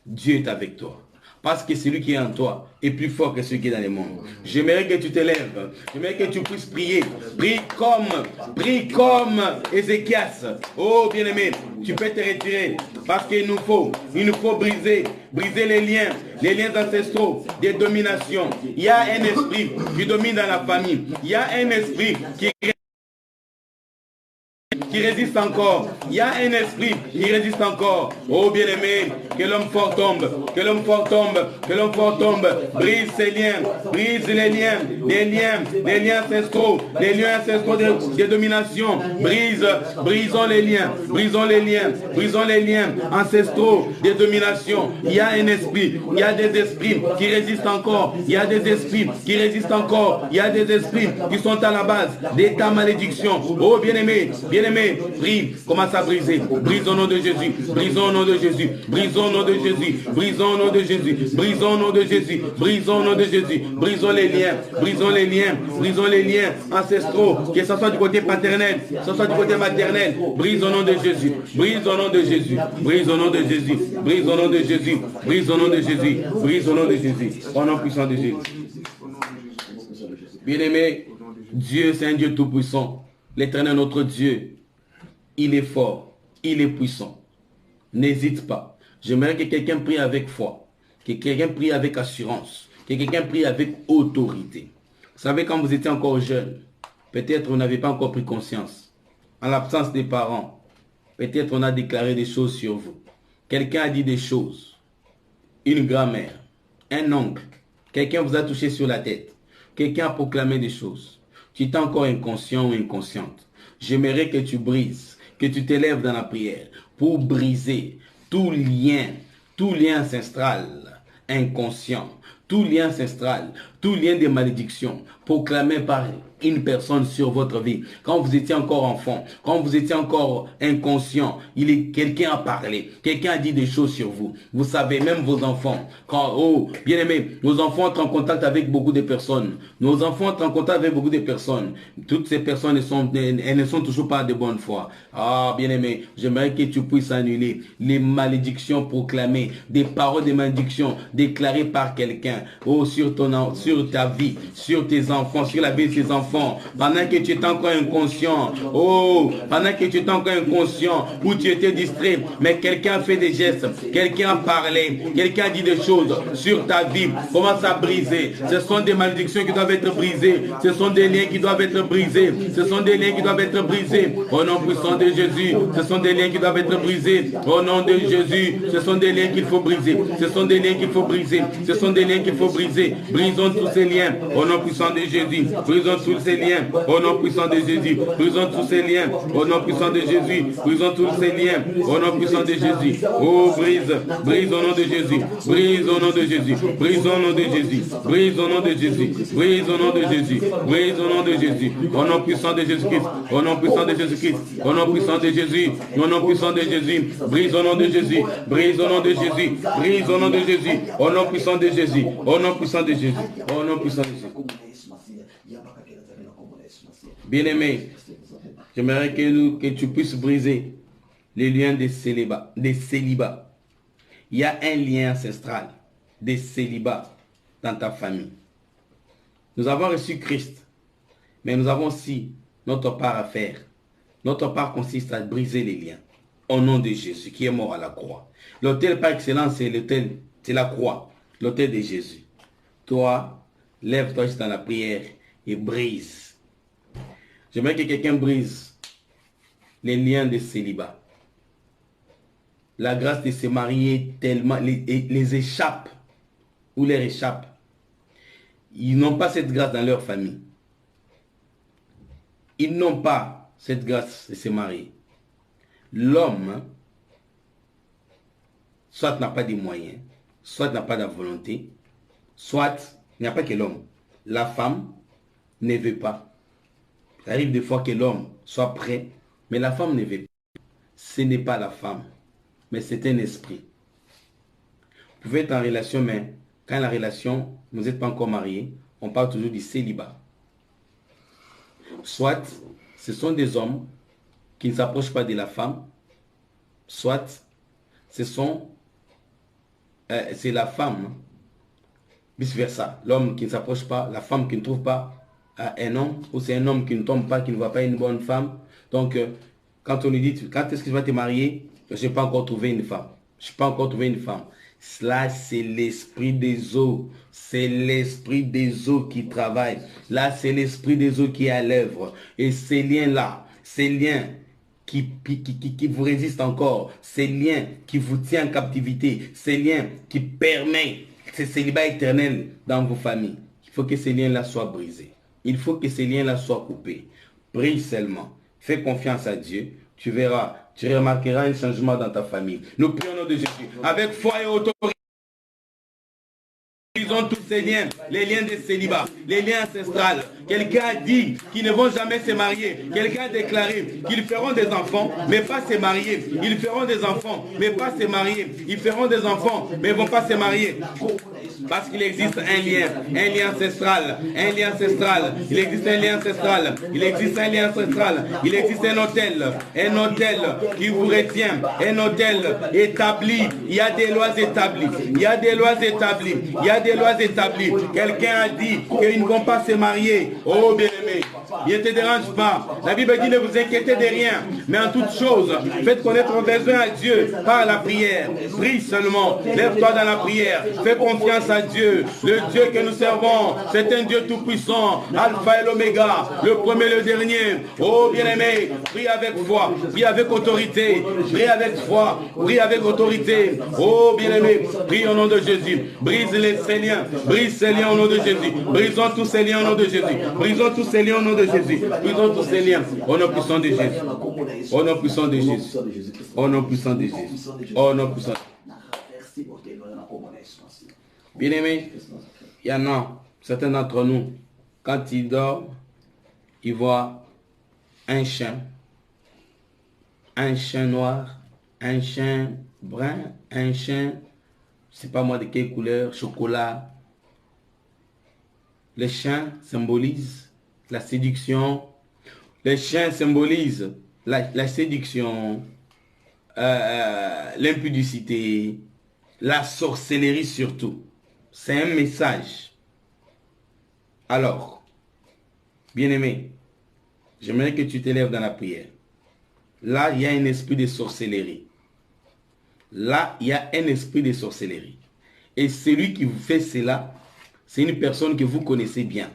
Dieu est avec toi. Parce que celui qui est en toi est plus fort que celui qui est dans le monde. J'aimerais que tu te lèves. J'aimerais que tu puisses prier. Prie comme Ézéchias. Oh bien-aimé, tu peux te retirer. Parce qu'il nous faut briser les liens ancestraux des dominations. Il y a un esprit qui domine dans la famille. Il y a un esprit qui résiste encore. Il y a un esprit qui résiste encore. Oh bien-aimé, que l'homme fort tombe, que l'homme fort tombe, que l'homme fort tombe. Brise ces liens, brise les liens ancestraux, les liens ancestraux de domination. Brisons les liens ancestraux de domination. Il y a un esprit, il y a des esprits qui résistent encore. Il y a des esprits qui résistent encore. Il y a des esprits qui sont à la base de ta malédiction. Oh bien-aimé, prie, commence à briser. Brise au nom de Jésus. Brisons au nom de Jésus. Brisons au nom de Jésus. Brisons au nom de Jésus. Brisons au nom de Jésus. Brisons au nom de Jésus. Brisons les liens. Brisons les liens. Brisons les liens ancestraux. Que ce soit du côté paternel, que ce soit du côté maternel. Brise au nom de Jésus. Brise au nom de Jésus. Brise au nom de Jésus. Brise au nom de Jésus. Brise au nom de Jésus. Brise au nom de Jésus. Au nom puissant de Jésus. Bien-aimé, Dieu c'est un Dieu tout-puissant. L'Éternel notre Dieu, il est fort, il est puissant. N'hésite pas. J'aimerais que quelqu'un prie avec foi, que quelqu'un prie avec assurance, que quelqu'un prie avec autorité. Vous savez, quand vous étiez encore jeune, peut-être vous n'avez pas encore pris conscience. En l'absence des parents, peut-être on a déclaré des choses sur vous. Quelqu'un a dit des choses. Une grand-mère, un oncle, quelqu'un vous a touché sur la tête. Quelqu'un a proclamé des choses. Tu es encore inconscient ou inconsciente. J'aimerais que tu brises, que tu t'élèves dans la prière pour briser tout lien ancestral, inconscient, tout lien ancestral, tout lien de malédiction proclamé par une personne sur votre vie. Quand vous étiez encore enfant, quand vous étiez encore inconscient, quelqu'un a parlé, quelqu'un a dit des choses sur vous. Vous savez, même vos enfants, bien aimé, nos enfants entrent en contact avec beaucoup de personnes. Nos enfants entrent en contact avec beaucoup de personnes. Toutes ces personnes elles ne sont toujours pas de bonne foi. Ah, bien aimé, j'aimerais que tu puisses annuler les malédictions proclamées, des paroles de malédiction déclarées par quelqu'un, sur ta vie, sur tes enfants, sur la vie de tes enfants, pendant que tu étais encore inconscient, pendant que tu étais encore inconscient, ou tu étais distrait, mais quelqu'un a fait des gestes, quelqu'un a parlé, quelqu'un a dit des choses sur ta vie, commence à briser. Ce sont des malédictions qui doivent être brisées, ce sont des liens qui doivent être brisés, ce sont des liens qui doivent être brisés, au nom puissant de Jésus, ce sont des liens qui doivent être brisés, au nom de Jésus, ce sont des liens qu'il faut briser, ce sont des liens qu'il faut briser, ce sont des liens qu'il faut briser. Brisons tous ces liens au nom puissant de Jésus. Brisons tous ces liens au nom puissant de Jésus. Brisons tous ces liens au nom puissant de Jésus. Brisons tous ces liens au nom puissant de Jésus. Oh, brise au nom de Jésus. Brise au nom de Jésus. Brise au nom de Jésus. Brise au nom de Jésus. Brise au nom de Jésus. Brise au nom de Jésus. Au nom puissant de Jésus-Christ. Au nom puissant de Jésus-Christ. Au nom puissant de Jésus. Au nom puissant de Jésus. Brise au nom de Jésus. Brise au nom de Jésus. Brise au nom de Jésus. Au nom puissant de Jésus. Au nom puissant de Jésus. Au nom puissant de Jésus. Bien-aimé, j'aimerais que tu puisses briser les liens des célibats. Il y a un lien ancestral des célibats dans ta famille. Nous avons reçu Christ, mais nous avons aussi notre part à faire. Notre part consiste à briser les liens. Au nom de Jésus qui est mort à la croix. L'autel par excellence, c'est la croix. L'autel de Jésus. Toi, lève-toi juste dans la prière et brise. J'aimerais que quelqu'un brise les liens de célibat. La grâce de se marier tellement les échappe ou leur échappe. Ils n'ont pas cette grâce dans leur famille. Ils n'ont pas cette grâce de se marier. L'homme, soit n'a pas de moyens, soit n'a pas de volonté, soit il n'y a pas que l'homme. La femme ne veut pas. Il arrive des fois que l'homme soit prêt, mais la femme ne veut pas. Ce n'est pas la femme, mais c'est un esprit. Vous pouvez être en relation, mais quand la relation, vous n'êtes pas encore marié, on parle toujours du célibat. Soit ce sont des hommes qui ne s'approchent pas de la femme, soit c'est la femme, vice versa. L'homme qui ne s'approche pas, la femme qui ne trouve pas un homme, ou c'est un homme qui ne tombe pas, qui ne voit pas une bonne femme. Donc, quand on lui dit, quand est-ce que tu vas te marier? Je n'ai pas encore trouvé une femme. Je n'ai pas encore trouvé une femme. Cela, c'est l'esprit des eaux. C'est l'esprit des eaux qui travaille. Là, c'est l'esprit des eaux qui est à l'œuvre. Et ces liens-là, ces liens qui vous résistent encore, ces liens qui vous tiennent en captivité, ces liens qui permettent ce célibat éternel dans vos familles. Il faut que ces liens-là soient brisés. Il faut que ces liens-là soient coupés. Prie seulement. Fais confiance à Dieu. Tu verras, tu remarqueras un changement dans ta famille. Nous prions au nom de Jésus. Avec foi et autorité. Ils ont tous ces liens, les liens de célibat, les liens ancestrales. Quelqu'un a dit qu'ils ne vont jamais se marier. Quelqu'un a déclaré qu'ils feront des enfants, mais pas se marier. Ils feront des enfants, mais pas se marier. Ils feront des enfants, mais ne vont pas se marier. Parce qu'il existe un lien ancestral, un lien ancestral. Il existe un lien ancestral, il existe un lien ancestral. Il existe un hôtel qui vous retient, un hôtel établi. Il y a des lois établies, il y a des lois établies, il y a des lois établies. Quelqu'un a dit qu'ils ne vont pas se marier. Oh bien-aimé, il ne te dérange pas. La Bible dit ne vous inquiétez de rien, mais en toute chose, faites connaître vos besoins à Dieu par la prière. Prie seulement, lève-toi dans la prière, fais confiance à Dieu. Le Dieu que nous servons, c'est un Dieu tout-puissant, Alpha et l'Oméga, le premier et le dernier. Oh bien-aimé, prie avec foi, prie avec autorité, prie avec foi, prie avec autorité. Oh bien-aimé, prie au nom de Jésus. Brise ces liens, brise ces liens au nom de Jésus. Brisons tous ces liens au nom de Jésus. Brisons tous ces liens au nom de Jésus. Brisons tous ces liens au nom puissant de Jésus. Au nom puissant de Jésus. Au nom puissant de Jésus. Au nom puissant. Bien-aimé, il y en a certains d'entre nous, quand ils dorment, ils voient un chien noir, un chien brun, un chien, je ne sais pas moi de quelle couleur, chocolat. Les chiens symbolisent la séduction. Les chiens symbolisent la séduction, l'impudicité, la sorcellerie surtout. C'est un message. Alors, bien-aimé, j'aimerais que tu t'élèves dans la prière. Là, il y a un esprit de sorcellerie. Là, il y a un esprit de sorcellerie. Et celui qui vous fait cela, c'est une personne que vous connaissez bien.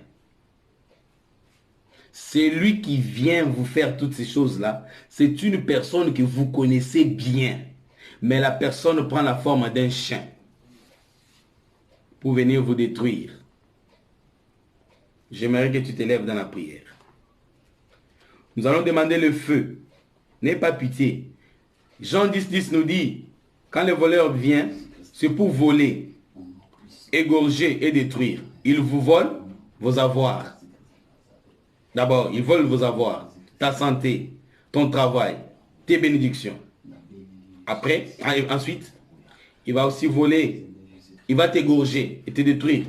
Celui qui vient vous faire toutes ces choses-là, c'est une personne que vous connaissez bien. Mais la personne prend la forme d'un chien pour venir vous détruire. J'aimerais que tu t'élèves dans la prière. Nous allons demander le feu. N'aie pas pitié. Jean 10 nous dit, quand le voleur vient, c'est pour voler, égorger et détruire. Il vous vole vos avoirs. D'abord, il vole vos avoirs, ta santé, ton travail, tes bénédictions. Après, ensuite, il va aussi voler. Il va t'égorger et te détruire.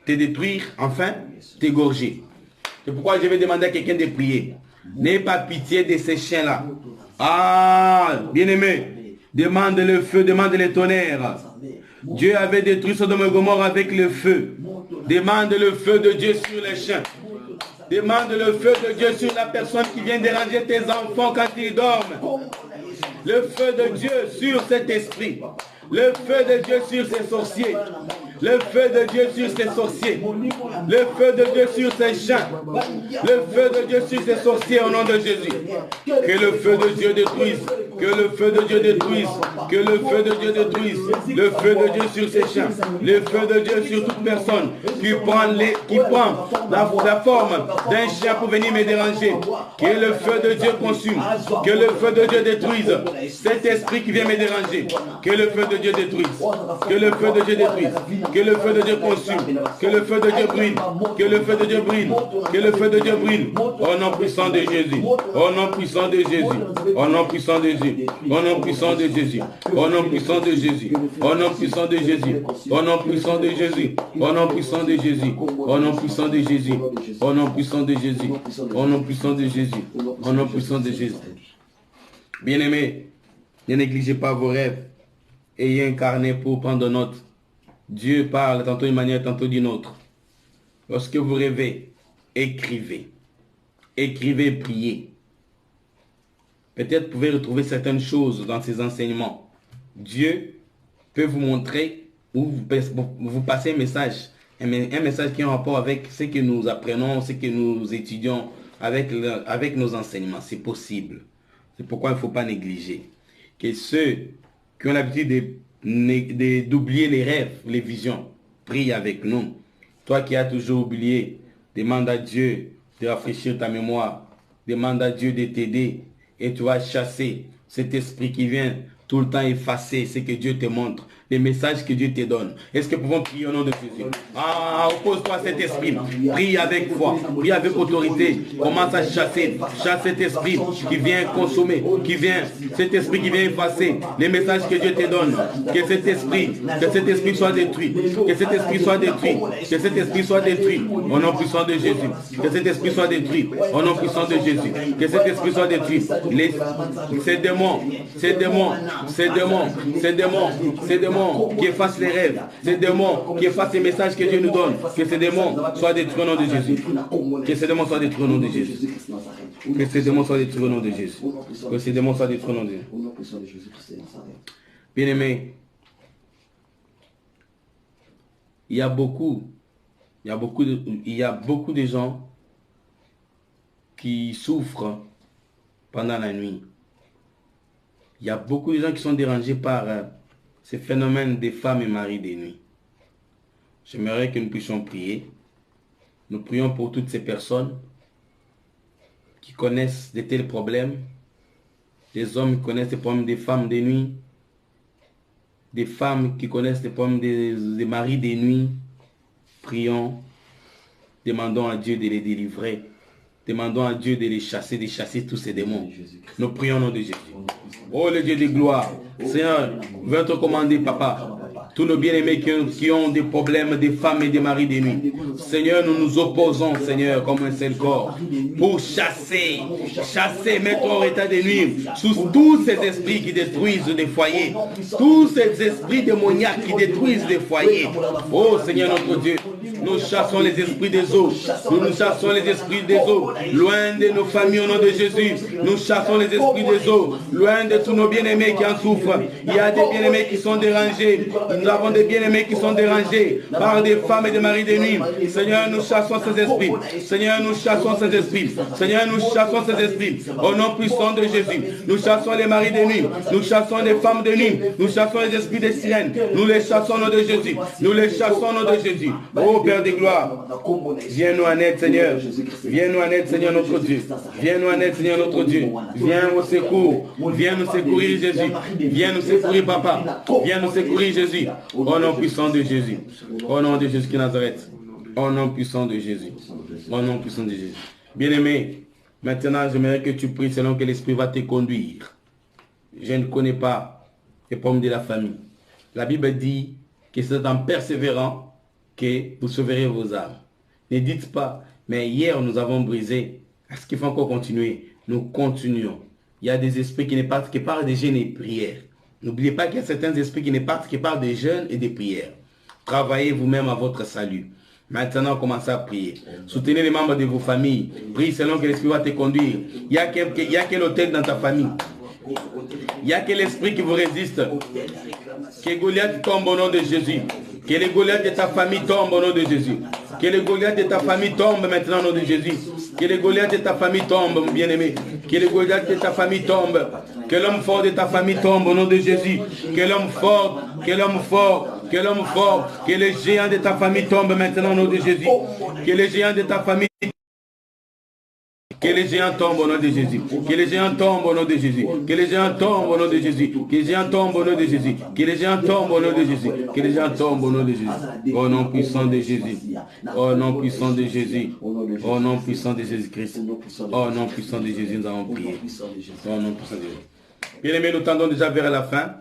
Te détruire, enfin, t'égorger. C'est pourquoi je vais demander à quelqu'un de prier. N'aie pas pitié de ces chiens-là. Ah, bien-aimé, demande le feu, demande le tonnerre. Dieu avait détruit Sodome et Gomorrhe avec le feu. Demande le feu de Dieu sur les chiens. Demande le feu de Dieu sur la personne qui vient déranger tes enfants quand ils dorment. Le feu de Dieu sur cet esprit. Le feu de Dieu sur ces sorciers. Le feu de Dieu sur ces sorciers. Le feu de Dieu sur ces chiens. Le feu de Dieu sur ces sorciers au nom de Jésus. Que le feu de Dieu détruise. Que le feu de Dieu détruise. Que le feu de Dieu détruise. Le feu de Dieu sur ces chiens. Le feu de Dieu sur toute personne qui prend la forme d'un chien pour venir me déranger. Que le feu de Dieu consume. Que le feu de Dieu détruise cet esprit qui vient me déranger. Que le feu de Dieu détruise. Que le feu de Dieu détruise. Que le feu de Dieu consume. Que le feu de Dieu brûle. Que le feu de Dieu brûle. Que le feu de Dieu brûle. Au nom puissant de Jésus. Au nom puissant de Jésus. Au nom puissant de Jésus. Au nom puissant de Jésus. Au nom puissant de Jésus. Au nom puissant de Jésus. Au nom puissant de Jésus. Au nom puissant de Jésus. Au nom puissant de Jésus. Au nom puissant de Jésus. Au nom puissant de Jésus. Au nom puissant de Jésus. Bien-aimés, ne négligez pas vos rêves. Ayez un carnet pour prendre note. Dieu parle tantôt d'une manière, tantôt d'une autre. Lorsque vous rêvez, écrivez. Écrivez, priez. Peut-être vous pouvez retrouver certaines choses dans ces enseignements. Dieu peut vous montrer ou vous passer un message qui est en rapport avec ce que nous apprenons, ce que nous étudions avec nos enseignements. C'est possible. C'est pourquoi il ne faut pas négliger. Que ceux qui ont l'habitude d'oublier les rêves, les visions, prie avec nous. Toi qui as toujours oublié, demande à Dieu de rafraîchir ta mémoire. Demande à Dieu de t'aider et tu vas chasser cet esprit qui vient tout le temps effacer ce que Dieu te montre, les messages que Dieu te donne. Est-ce que nous pouvons prier au nom de Jésus? Oppose-toi à cet esprit. Prie avec foi, prie avec autorité. Commence à chasser. Chasse cet esprit qui vient consommer, cet esprit qui vient effacer les messages que Dieu te donne. Que cet esprit soit détruit. Que cet esprit soit détruit. Que cet esprit soit détruit. Au nom puissant de Jésus. Que cet esprit soit détruit. Au nom puissant de Jésus. Que cet esprit soit détruit. Ces démons qui effacent les rêves, ces démons qui effacent les messages que Dieu nous donne, que ces démons soient détruits au nom de Jésus. Que ces démons soient détruits au nom de Jésus. Que ces démons soient détruits au nom de Jésus. Que ces démons soient détruits au nom de Jésus. Bien-aimés, il y a beaucoup de gens qui souffrent pendant la nuit. Il y a beaucoup de gens qui sont dérangés par ces phénomènes des femmes et maris des nuits. J'aimerais que nous puissions prier. Nous prions pour toutes ces personnes qui connaissent de tels problèmes. Des hommes qui connaissent les problèmes des femmes des nuits. Des femmes qui connaissent les problèmes des maris des nuits. Prions. Demandons à Dieu de les délivrer. Demandons à Dieu de les chasser, de chasser tous ces démons. Nous prions au nom de Jésus. Oh le Dieu de gloire, Seigneur, veux te commander, Papa, tous nos bien-aimés qui ont des problèmes, des femmes et des maris des nuits. Seigneur, nous nous opposons, Seigneur, comme un seul corps, pour chasser, mettre hors état de nuit, sous tous ces esprits qui détruisent des foyers, tous ces esprits démoniaques qui détruisent des foyers. Oh Seigneur notre Dieu, nous chassons les esprits des eaux, nous chassons les esprits des eaux, loin de nos familles au nom de Jésus. Nous chassons les esprits des eaux, loin de tous nos bien-aimés qui en souffrent. Il y a des bien-aimés qui sont dérangés. Nous avons des bien-aimés qui sont dérangés par des femmes et des maris de nuit. Seigneur, nous chassons ces esprits. Seigneur, nous chassons ces esprits. Seigneur, nous chassons ces esprits. Au nom puissant de Jésus, nous chassons les maris de nuit. Nous chassons les femmes de nuit. Nous chassons les esprits des sirènes. Nous les chassons au nom de Jésus. Nous les chassons au nom de Jésus. Oh Père de gloire, viens-nous en aide, Seigneur. Viens-nous en aide, Seigneur notre Dieu. Viens-nous en aide, Seigneur notre Dieu. Viens au secours. Viens nous secourir, Jésus. Viens nous secourir, Papa. Viens nous secourir, Jésus. Au nom puissant de Jésus. Au nom de Jésus qui Nazareth. Au nom puissant de Jésus. Au nom puissant de Jésus. Bien-aimé, maintenant j'aimerais que tu pries selon que l'Esprit va te conduire. Je ne connais pas les problèmes de la famille. La Bible dit que c'est en persévérant que vous sauverez vos âmes. Ne dites pas, mais hier nous avons brisé. Est-ce qu'il faut encore continuer? Nous continuons. Il y a des esprits qui ne partent que par des jeûnes et prières. N'oubliez pas qu'il y a certains esprits qui ne partent que par des jeûnes et des prières. Travaillez vous-même à votre salut. Maintenant, commencez à prier. Soutenez les membres de vos familles. Prie selon que l'Esprit va te conduire. Il y a quel hôtel dans ta famille? Il y a quel esprit qui vous résiste? Que Goliath tombe au nom de Jésus. Que les Goliaths de ta famille tombent au nom de Jésus. Que les Goliaths de ta famille tombent maintenant au nom de Jésus. Que les Goliaths de ta famille tombent, mon bien-aimé. Que les Goliaths de ta famille tombent. Que l'homme fort de ta famille tombe au nom de Jésus. Que l'homme fort, que l'homme fort, que l'homme fort, que les géants de ta famille tombent maintenant au nom de Jésus. Que les géants de ta famille, que les géants tombent au nom de Jésus. Que les géants tombent au nom de Jésus. Que les géants tombent au nom de Jésus. Que les géants tombent au nom de Jésus. Que les géants tombent au nom de Jésus. Que les géants tombent au nom de Jésus. Au nom puissant de Jésus. Au nom puissant de Jésus. Au nom puissant de Jésus-Christ. Au nom puissant de Jésus, nous allons prier. Au nom puissant de Jésus. Bien-aimés, nous tendons déjà vers la fin.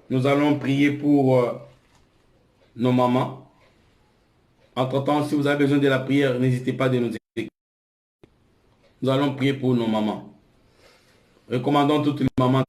Nous allons prier pour nos mamans. Entre-temps, si vous avez besoin de la prière, n'hésitez pas de nous écrire. Nous allons prier pour nos mamans. Recommandons toutes les mamans.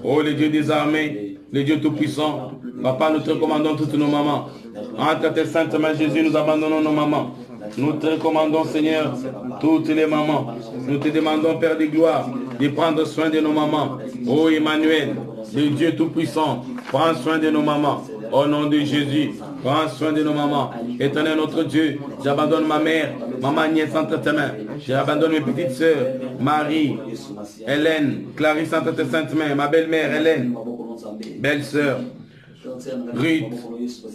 Oh, le Dieu des armées, le Dieu tout-puissant. Papa, nous te recommandons toutes nos mamans. Entre tes saintes mains, Jésus, nous abandonnons nos mamans. Nous te recommandons, Seigneur, toutes les mamans. Nous te demandons, Père de gloire, de prendre soin de nos mamans. Oh, Emmanuel, le Dieu tout-puissant, prends soin de nos mamans. Au nom de Jésus, prends soin de nos mamans. Éternel notre Dieu, j'abandonne ma mère, maman Agnès entre tes mains. J'abandonne mes petites sœurs, Marie, Hélène, Clarisse entre tes saintes mains, ma belle-mère Hélène, belle-sœur, Ruth,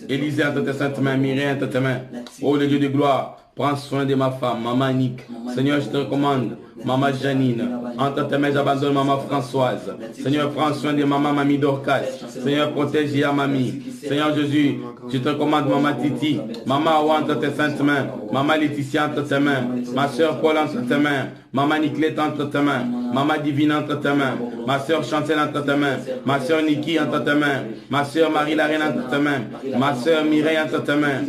Élisée entre tes saintes mains, Mireille entre tes mains. Oh le Dieu de gloire, prends soin de ma femme, maman Nick. Seigneur, je te recommande, maman Janine. Entre tes mains, j'abandonne maman Françoise. Seigneur, prends soin de maman Mamie Dorcas. Seigneur, protège ya mamie. Seigneur Jésus, je te recommande maman Titi. Maman Awa entre tes saintes mains. Maman Laetitia entre tes mains. Ma soeur Paul entre tes mains. Maman Niclette entre tes mains. Maman Divine entre tes mains. Ma soeur Chantel entre tes mains. Ma soeur Niki entre tes mains. Ma soeur Marie Larène entre tes mains. Ma soeur Mireille entre tes mains.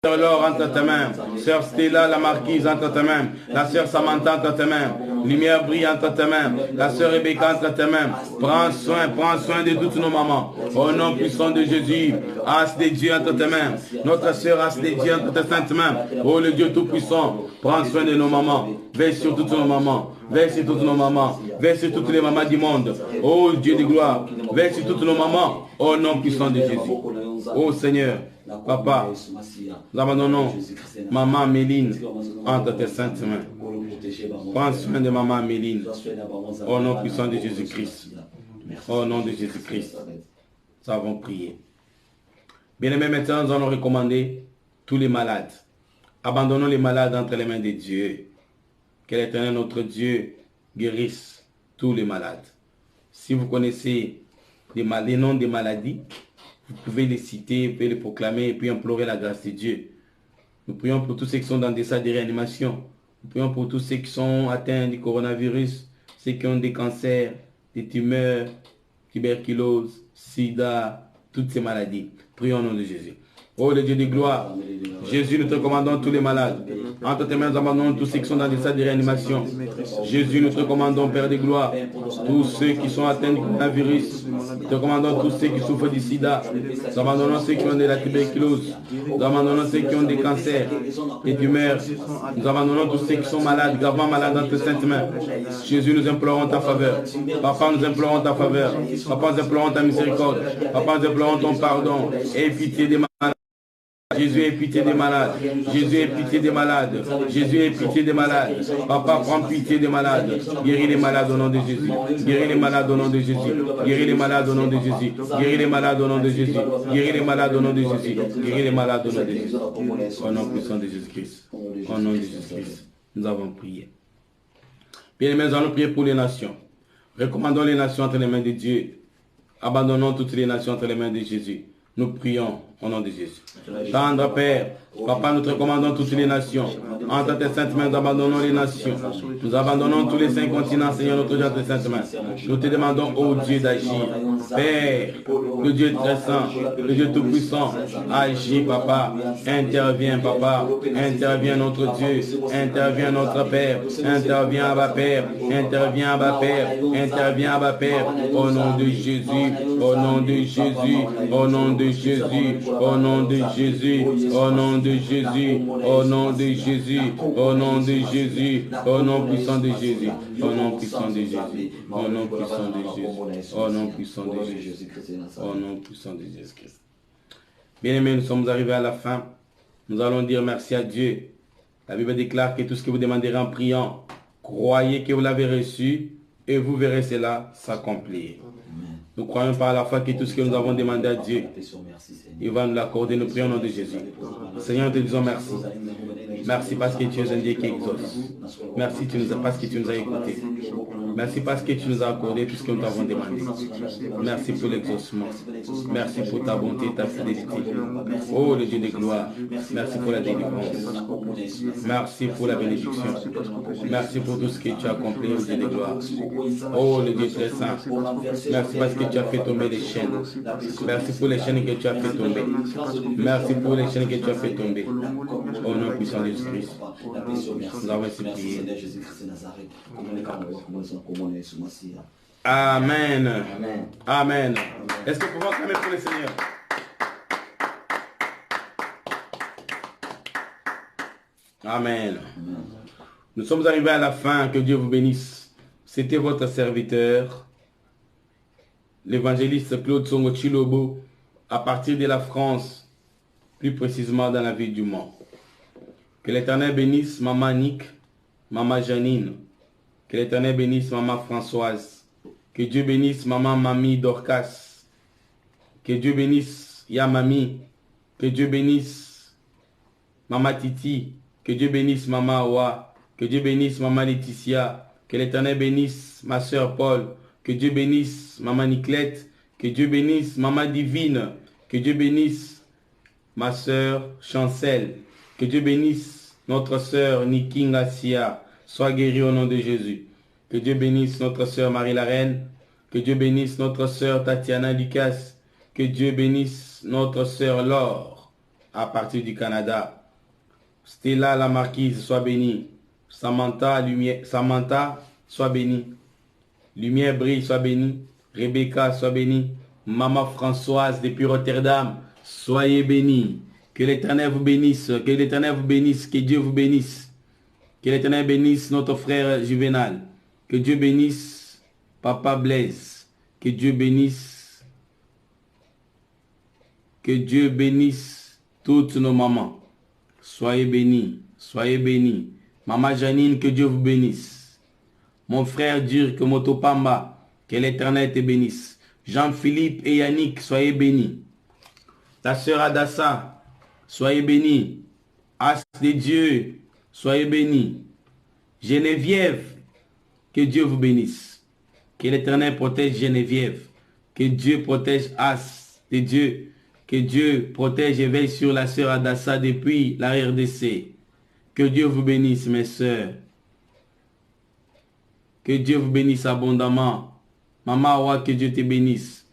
Sœur Laure entre tes mains, Sœur Stella la marquise entre tes mains, la Sœur Samantha entre tes mains, Lumière brille entre tes mains, la Sœur Rebecca entre tes mains. Prends soin de toutes nos mamans. Au nom puissant de Jésus, As de Dieu entre tes mains, notre Sœur As de Dieu entre tes saintes mains. Oh le Dieu tout-puissant, prends soin de nos mamans, veille sur toutes nos mamans. Veille sur toutes nos mamans, veille sur toutes les mamans du monde. Oh Dieu de gloire, veille sur toutes nos mamans. Au nom puissant de Jésus. Oh Seigneur, Papa, nous abandonnons maman Méline entre tes saintes mains. Prends soin de maman Méline. Au nom puissant de Jésus-Christ. Au nom de Jésus-Christ. Nous avons prié. Bien-aimés, maintenant nous allons recommander tous les malades. Abandonnons les malades entre les mains de Dieu. Que l'Éternel, notre Dieu, guérisse tous les malades. Si vous connaissez les noms des maladies, vous pouvez les citer, vous pouvez les proclamer et puis implorer la grâce de Dieu. Nous prions pour tous ceux qui sont dans des salles de réanimation. Nous prions pour tous ceux qui sont atteints du coronavirus, ceux qui ont des cancers, des tumeurs, tuberculose, sida, toutes ces maladies. Prions au nom de Jésus. Oh le Dieu de gloire, Jésus, nous te recommandons tous les malades. Entre tes mains, nous abandonnons tous ceux qui sont dans des salles de réanimation. Jésus, nous te recommandons, Père de gloire, tous ceux qui sont atteints du coronavirus. Nous te recommandons tous ceux qui souffrent du sida. Nous abandonnons ceux qui ont de la tuberculose. Nous abandonnons ceux qui ont des cancers, des tumeurs. Nous abandonnons tous ceux qui sont malades, gravement malades dans tes saintes mains. Jésus, nous implorons ta faveur. Papa, nous implorons ta faveur. Papa, nous implorons ta miséricorde. Papa, nous implorons ton pardon. Et pitié des malades. Jésus ait pitié des malades. Jésus ait pitié des malades. Jésus ait pitié des malades. Papa, prends pitié des malades. Guéris les malades au nom de Jésus. Guéris les malades au nom de Jésus. Guéris les malades au nom de Jésus. Guéris les malades au nom de Jésus. Guéris les malades au nom de Jésus. Guéris les malades au nom de Jésus. Au nom puissant de Jésus-Christ. Au nom de Jésus-Christ. Nous avons prié. Bien-aimés, nous allons prier pour les nations. Recommandons les nations entre les mains de Dieu. Abandonnons toutes les nations entre les mains de Jésus. Nous prions au nom de Jésus. Tendre Père, Papa, nous te recommandons toutes les nations. Entre tes saintes mains, nous abandonnons les nations. Nous abandonnons tous les 5 continents, Seigneur, notre Dieu, entre tes saintes mains. Nous te demandons, ô Dieu, d'agir. Père, le Dieu très saint, le Dieu tout-puissant, agis, Papa. Interviens, Papa. Interviens, notre Dieu. Interviens, notre Père. Interviens, Abba Père. Interviens, Abba Père. Interviens, Abba Père. Au nom de Jésus. Au nom de Jésus. Au nom de Jésus. au nom de Jésus, au nom de Jésus, au nom de Jésus, au nom de Jésus, au nom puissant de Jésus, au nom puissant de Jésus, au nom puissant de Jésus, au nom puissant de Jésus, au nom puissant de Jésus-Christ. Bien-aimés, nous sommes arrivés à la fin. Nous allons dire merci à Dieu. La Bible déclare que tout ce que vous demanderez en priant, croyez que vous l'avez reçu et vous verrez cela s'accomplir. Nous croyons par la foi que tout ce que nous avons demandé à Dieu, il va nous l'accorder. Nous prions au nom de Jésus. Seigneur, nous te disons merci. Merci parce que tu es un Dieu qui exauce. Merci parce que tu nous as écoutés. Merci parce que tu nous as accordé tout ce que nous t'avons demandé. Merci pour l'exaucement. Merci pour ta bonté et ta fidélité. Oh, le Dieu de gloire. Merci pour la délivrance. Merci pour la bénédiction. Merci pour tout ce que tu as accompli, au Dieu de gloire. Oh, le Dieu très saint. Merci parce que tu as fait tomber les chaînes. Merci pour les chaînes que tu as fait tomber. Merci pour les chaînes que tu as fait tomber. Au nom puissant de Jésus-Christ. Nous avons ainsi prié. Amen. Amen. Est-ce que nous pouvons acclamer pour le Seigneur? Amen. Nous sommes arrivés à la fin. Que Dieu vous bénisse. C'était votre serviteur, l'évangéliste Claude Songo Chilobo, à partir de la France, plus précisément dans la ville du Mans. Que l'Éternel bénisse Maman Nick, Maman Janine. Que l'Éternel bénisse Maman Françoise. Que Dieu bénisse Maman Mamie Dorcas. Que Dieu bénisse Yamami. Que Dieu bénisse Maman Titi. Que Dieu bénisse Maman Awa. Que Dieu bénisse Maman Laetitia. Que l'Éternel bénisse ma soeur Paul. Que Dieu bénisse Maman Niclette. Que Dieu bénisse Maman Divine. Que Dieu bénisse ma soeur Chancel. Que Dieu bénisse notre soeur Niki Ngassia. Sois guérie au nom de Jésus. Que Dieu bénisse notre soeur Marie la Reine. Que Dieu bénisse notre soeur Tatiana Lucas. Que Dieu bénisse notre soeur Laure à partir du Canada. Stella la Marquise, sois bénie. Samantha, sois bénie. Lumière brille, sois bénie. Rebecca, sois bénie. Maman Françoise depuis Rotterdam, soyez bénie. Que l'Éternel vous bénisse. Que l'Éternel vous bénisse. Que Dieu vous bénisse. Que l'Éternel bénisse notre frère Juvenal. Que Dieu bénisse Papa Blaise. Que Dieu bénisse. Que Dieu bénisse toutes nos mamans. Soyez bénis. Soyez bénis. Maman Janine, que Dieu vous bénisse. Mon frère Dirk Motopamba, que l'Éternel te bénisse. Jean-Philippe et Yannick, soyez bénis. Ta sœur Adassa, soyez bénis. As de Dieu, soyez bénis. Geneviève, que Dieu vous bénisse. Que l'Éternel protège Geneviève. Que Dieu protège As de Dieu. Que Dieu protège et veille sur la sœur Adassa depuis la RDC. Que Dieu vous bénisse, mes sœurs. Que Dieu vous bénisse abondamment. Maman Awa, que Dieu te bénisse.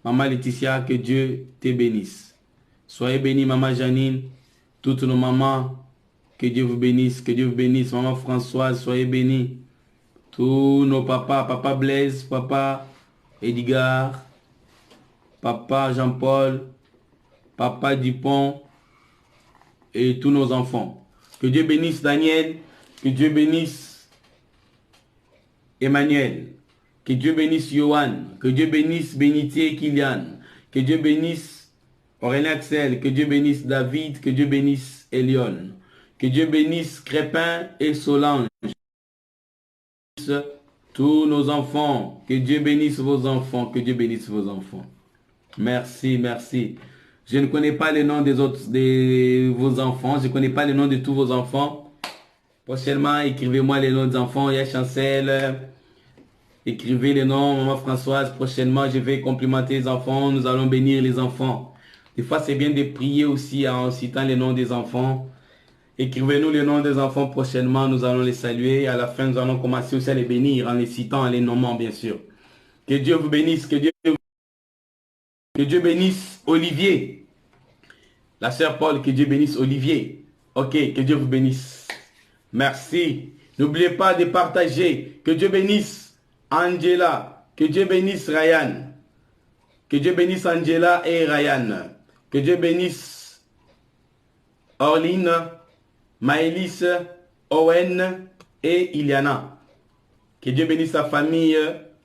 Maman Laetitia, que Dieu te bénisse. Soyez bénis, Maman Janine. Toutes nos mamans, que Dieu vous bénisse. Que Dieu vous bénisse. Maman Françoise, soyez bénis. Tous nos papas, Papa Blaise, Papa Edgar, Papa Jean-Paul, Papa Dupont et tous nos enfants. Que Dieu bénisse Daniel. Que Dieu bénisse Emmanuel. Que Dieu bénisse Johan. Que Dieu bénisse Bénitier et Kylian. Que Dieu bénisse Aurélien Axel. Que Dieu bénisse David. Que Dieu bénisse Elion. Que Dieu bénisse Crépin et Solange. Tous nos enfants. Que Dieu bénisse vos enfants. Que Dieu bénisse vos enfants. Merci, merci. Je ne connais pas les noms de vos enfants. Je ne connais pas les noms de tous vos enfants. Prochainement, écrivez-moi les noms des enfants. Il y a Chancel. Écrivez les noms, Maman Françoise. Prochainement, je vais complimenter les enfants. Nous allons bénir les enfants. Des fois, c'est bien de prier aussi en citant les noms des enfants. Écrivez-nous les noms des enfants prochainement. Nous allons les saluer. À la fin, nous allons commencer aussi à les bénir en les citant, en les nommant, bien sûr. Que Dieu vous bénisse. Que Dieu bénisse Olivier. La sœur Paul, que Dieu bénisse Olivier. Ok, que Dieu vous bénisse. Merci. N'oubliez pas de partager. Que Dieu bénisse Angela. Que Dieu bénisse Ryan. Que Dieu bénisse Angela et Ryan. Que Dieu bénisse Orline, Maëlys, Owen et Iliana. Que Dieu bénisse la famille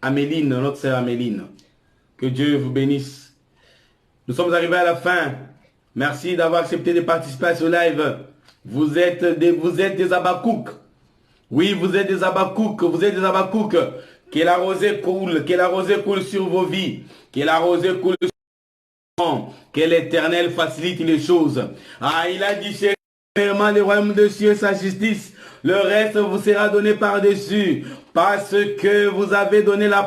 Améline, notre sœur Améline. Que Dieu vous bénisse. Nous sommes arrivés à la fin. Merci d'avoir accepté de participer à ce live. Vous êtes des Habakkuk. Oui, vous êtes des Habakkuk. Vous êtes des Habakkuk. Que la rosée coule. Que la rosée coule sur vos vies. Que la rosée coule sur vos vies. Que l'Éternel facilite les choses. Ah, il a dit, premièrement, le royaume de Dieu et sa justice. Le reste vous sera donné par-dessus. Parce que vous avez donné la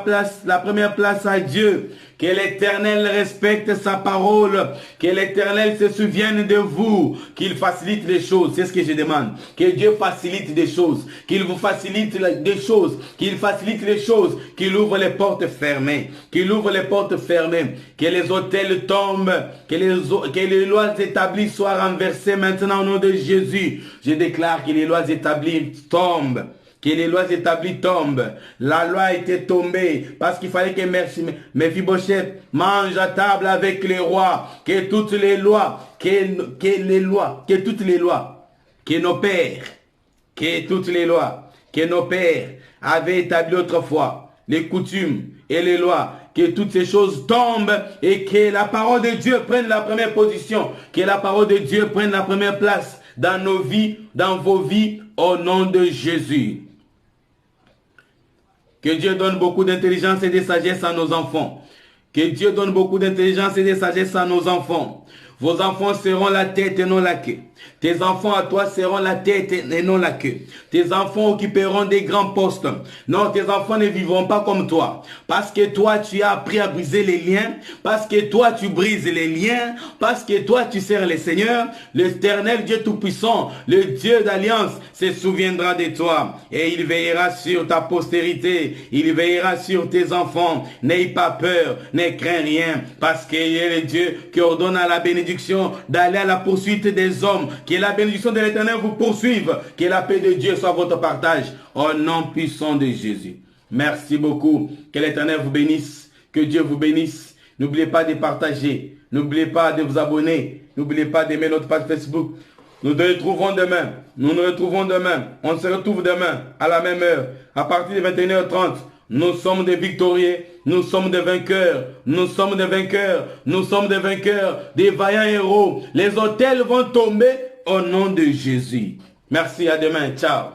première place à Dieu. Que l'Éternel respecte sa parole. Que l'Éternel se souvienne de vous. Qu'il facilite les choses. C'est ce que je demande. Que Dieu facilite des choses. Qu'il vous facilite des choses. Qu'il facilite les choses. Qu'il ouvre les portes fermées. Qu'il ouvre les portes fermées. Que les hôtels tombent. Que les lois établies soient renversées maintenant au nom de Jésus. Je déclare que les lois établies tombent. Que les lois établies tombent. La loi était tombée parce qu'il fallait que Mephibosheth mange à table avec les rois. Que toutes les lois, que nos pères, que nos pères avaient établi autrefois, les coutumes et les lois, que toutes ces choses tombent et que la parole de Dieu prenne la première position. Que la parole de Dieu prenne la première place dans nos vies, dans vos vies, au nom de Jésus. Que Dieu donne beaucoup d'intelligence et de sagesse à nos enfants. Que Dieu donne beaucoup d'intelligence et de sagesse à nos enfants. Vos enfants seront la tête et non la queue. Tes enfants à toi seront la tête et non la queue. Tes enfants occuperont des grands postes. Non, tes enfants ne vivront pas comme toi. Parce que toi, tu as appris à briser les liens. Parce que toi, tu brises les liens. Parce que toi, tu sers le Seigneur. L'Éternel Dieu Tout-Puissant, le Dieu d'Alliance, se souviendra de toi. Et il veillera sur ta postérité. Il veillera sur tes enfants. N'aie pas peur, ne crains rien. Parce qu'il est le Dieu qui ordonne à la bénédiction d'aller à la poursuite des hommes. Que la bénédiction de l'Éternel vous poursuive. Que la paix de Dieu soit votre partage. Au nom puissant de Jésus. Merci beaucoup. Que l'Éternel vous bénisse. Que Dieu vous bénisse. N'oubliez pas de partager. N'oubliez pas de vous abonner. N'oubliez pas d'aimer notre page Facebook. Nous nous retrouvons demain. Nous nous retrouvons demain. On se retrouve demain à la même heure. À partir de 21h30. Nous sommes des victorieux, nous sommes des vainqueurs, nous sommes des vainqueurs, nous sommes des vainqueurs, des vaillants héros. Les hôtels vont tomber au nom de Jésus. Merci, à demain, ciao.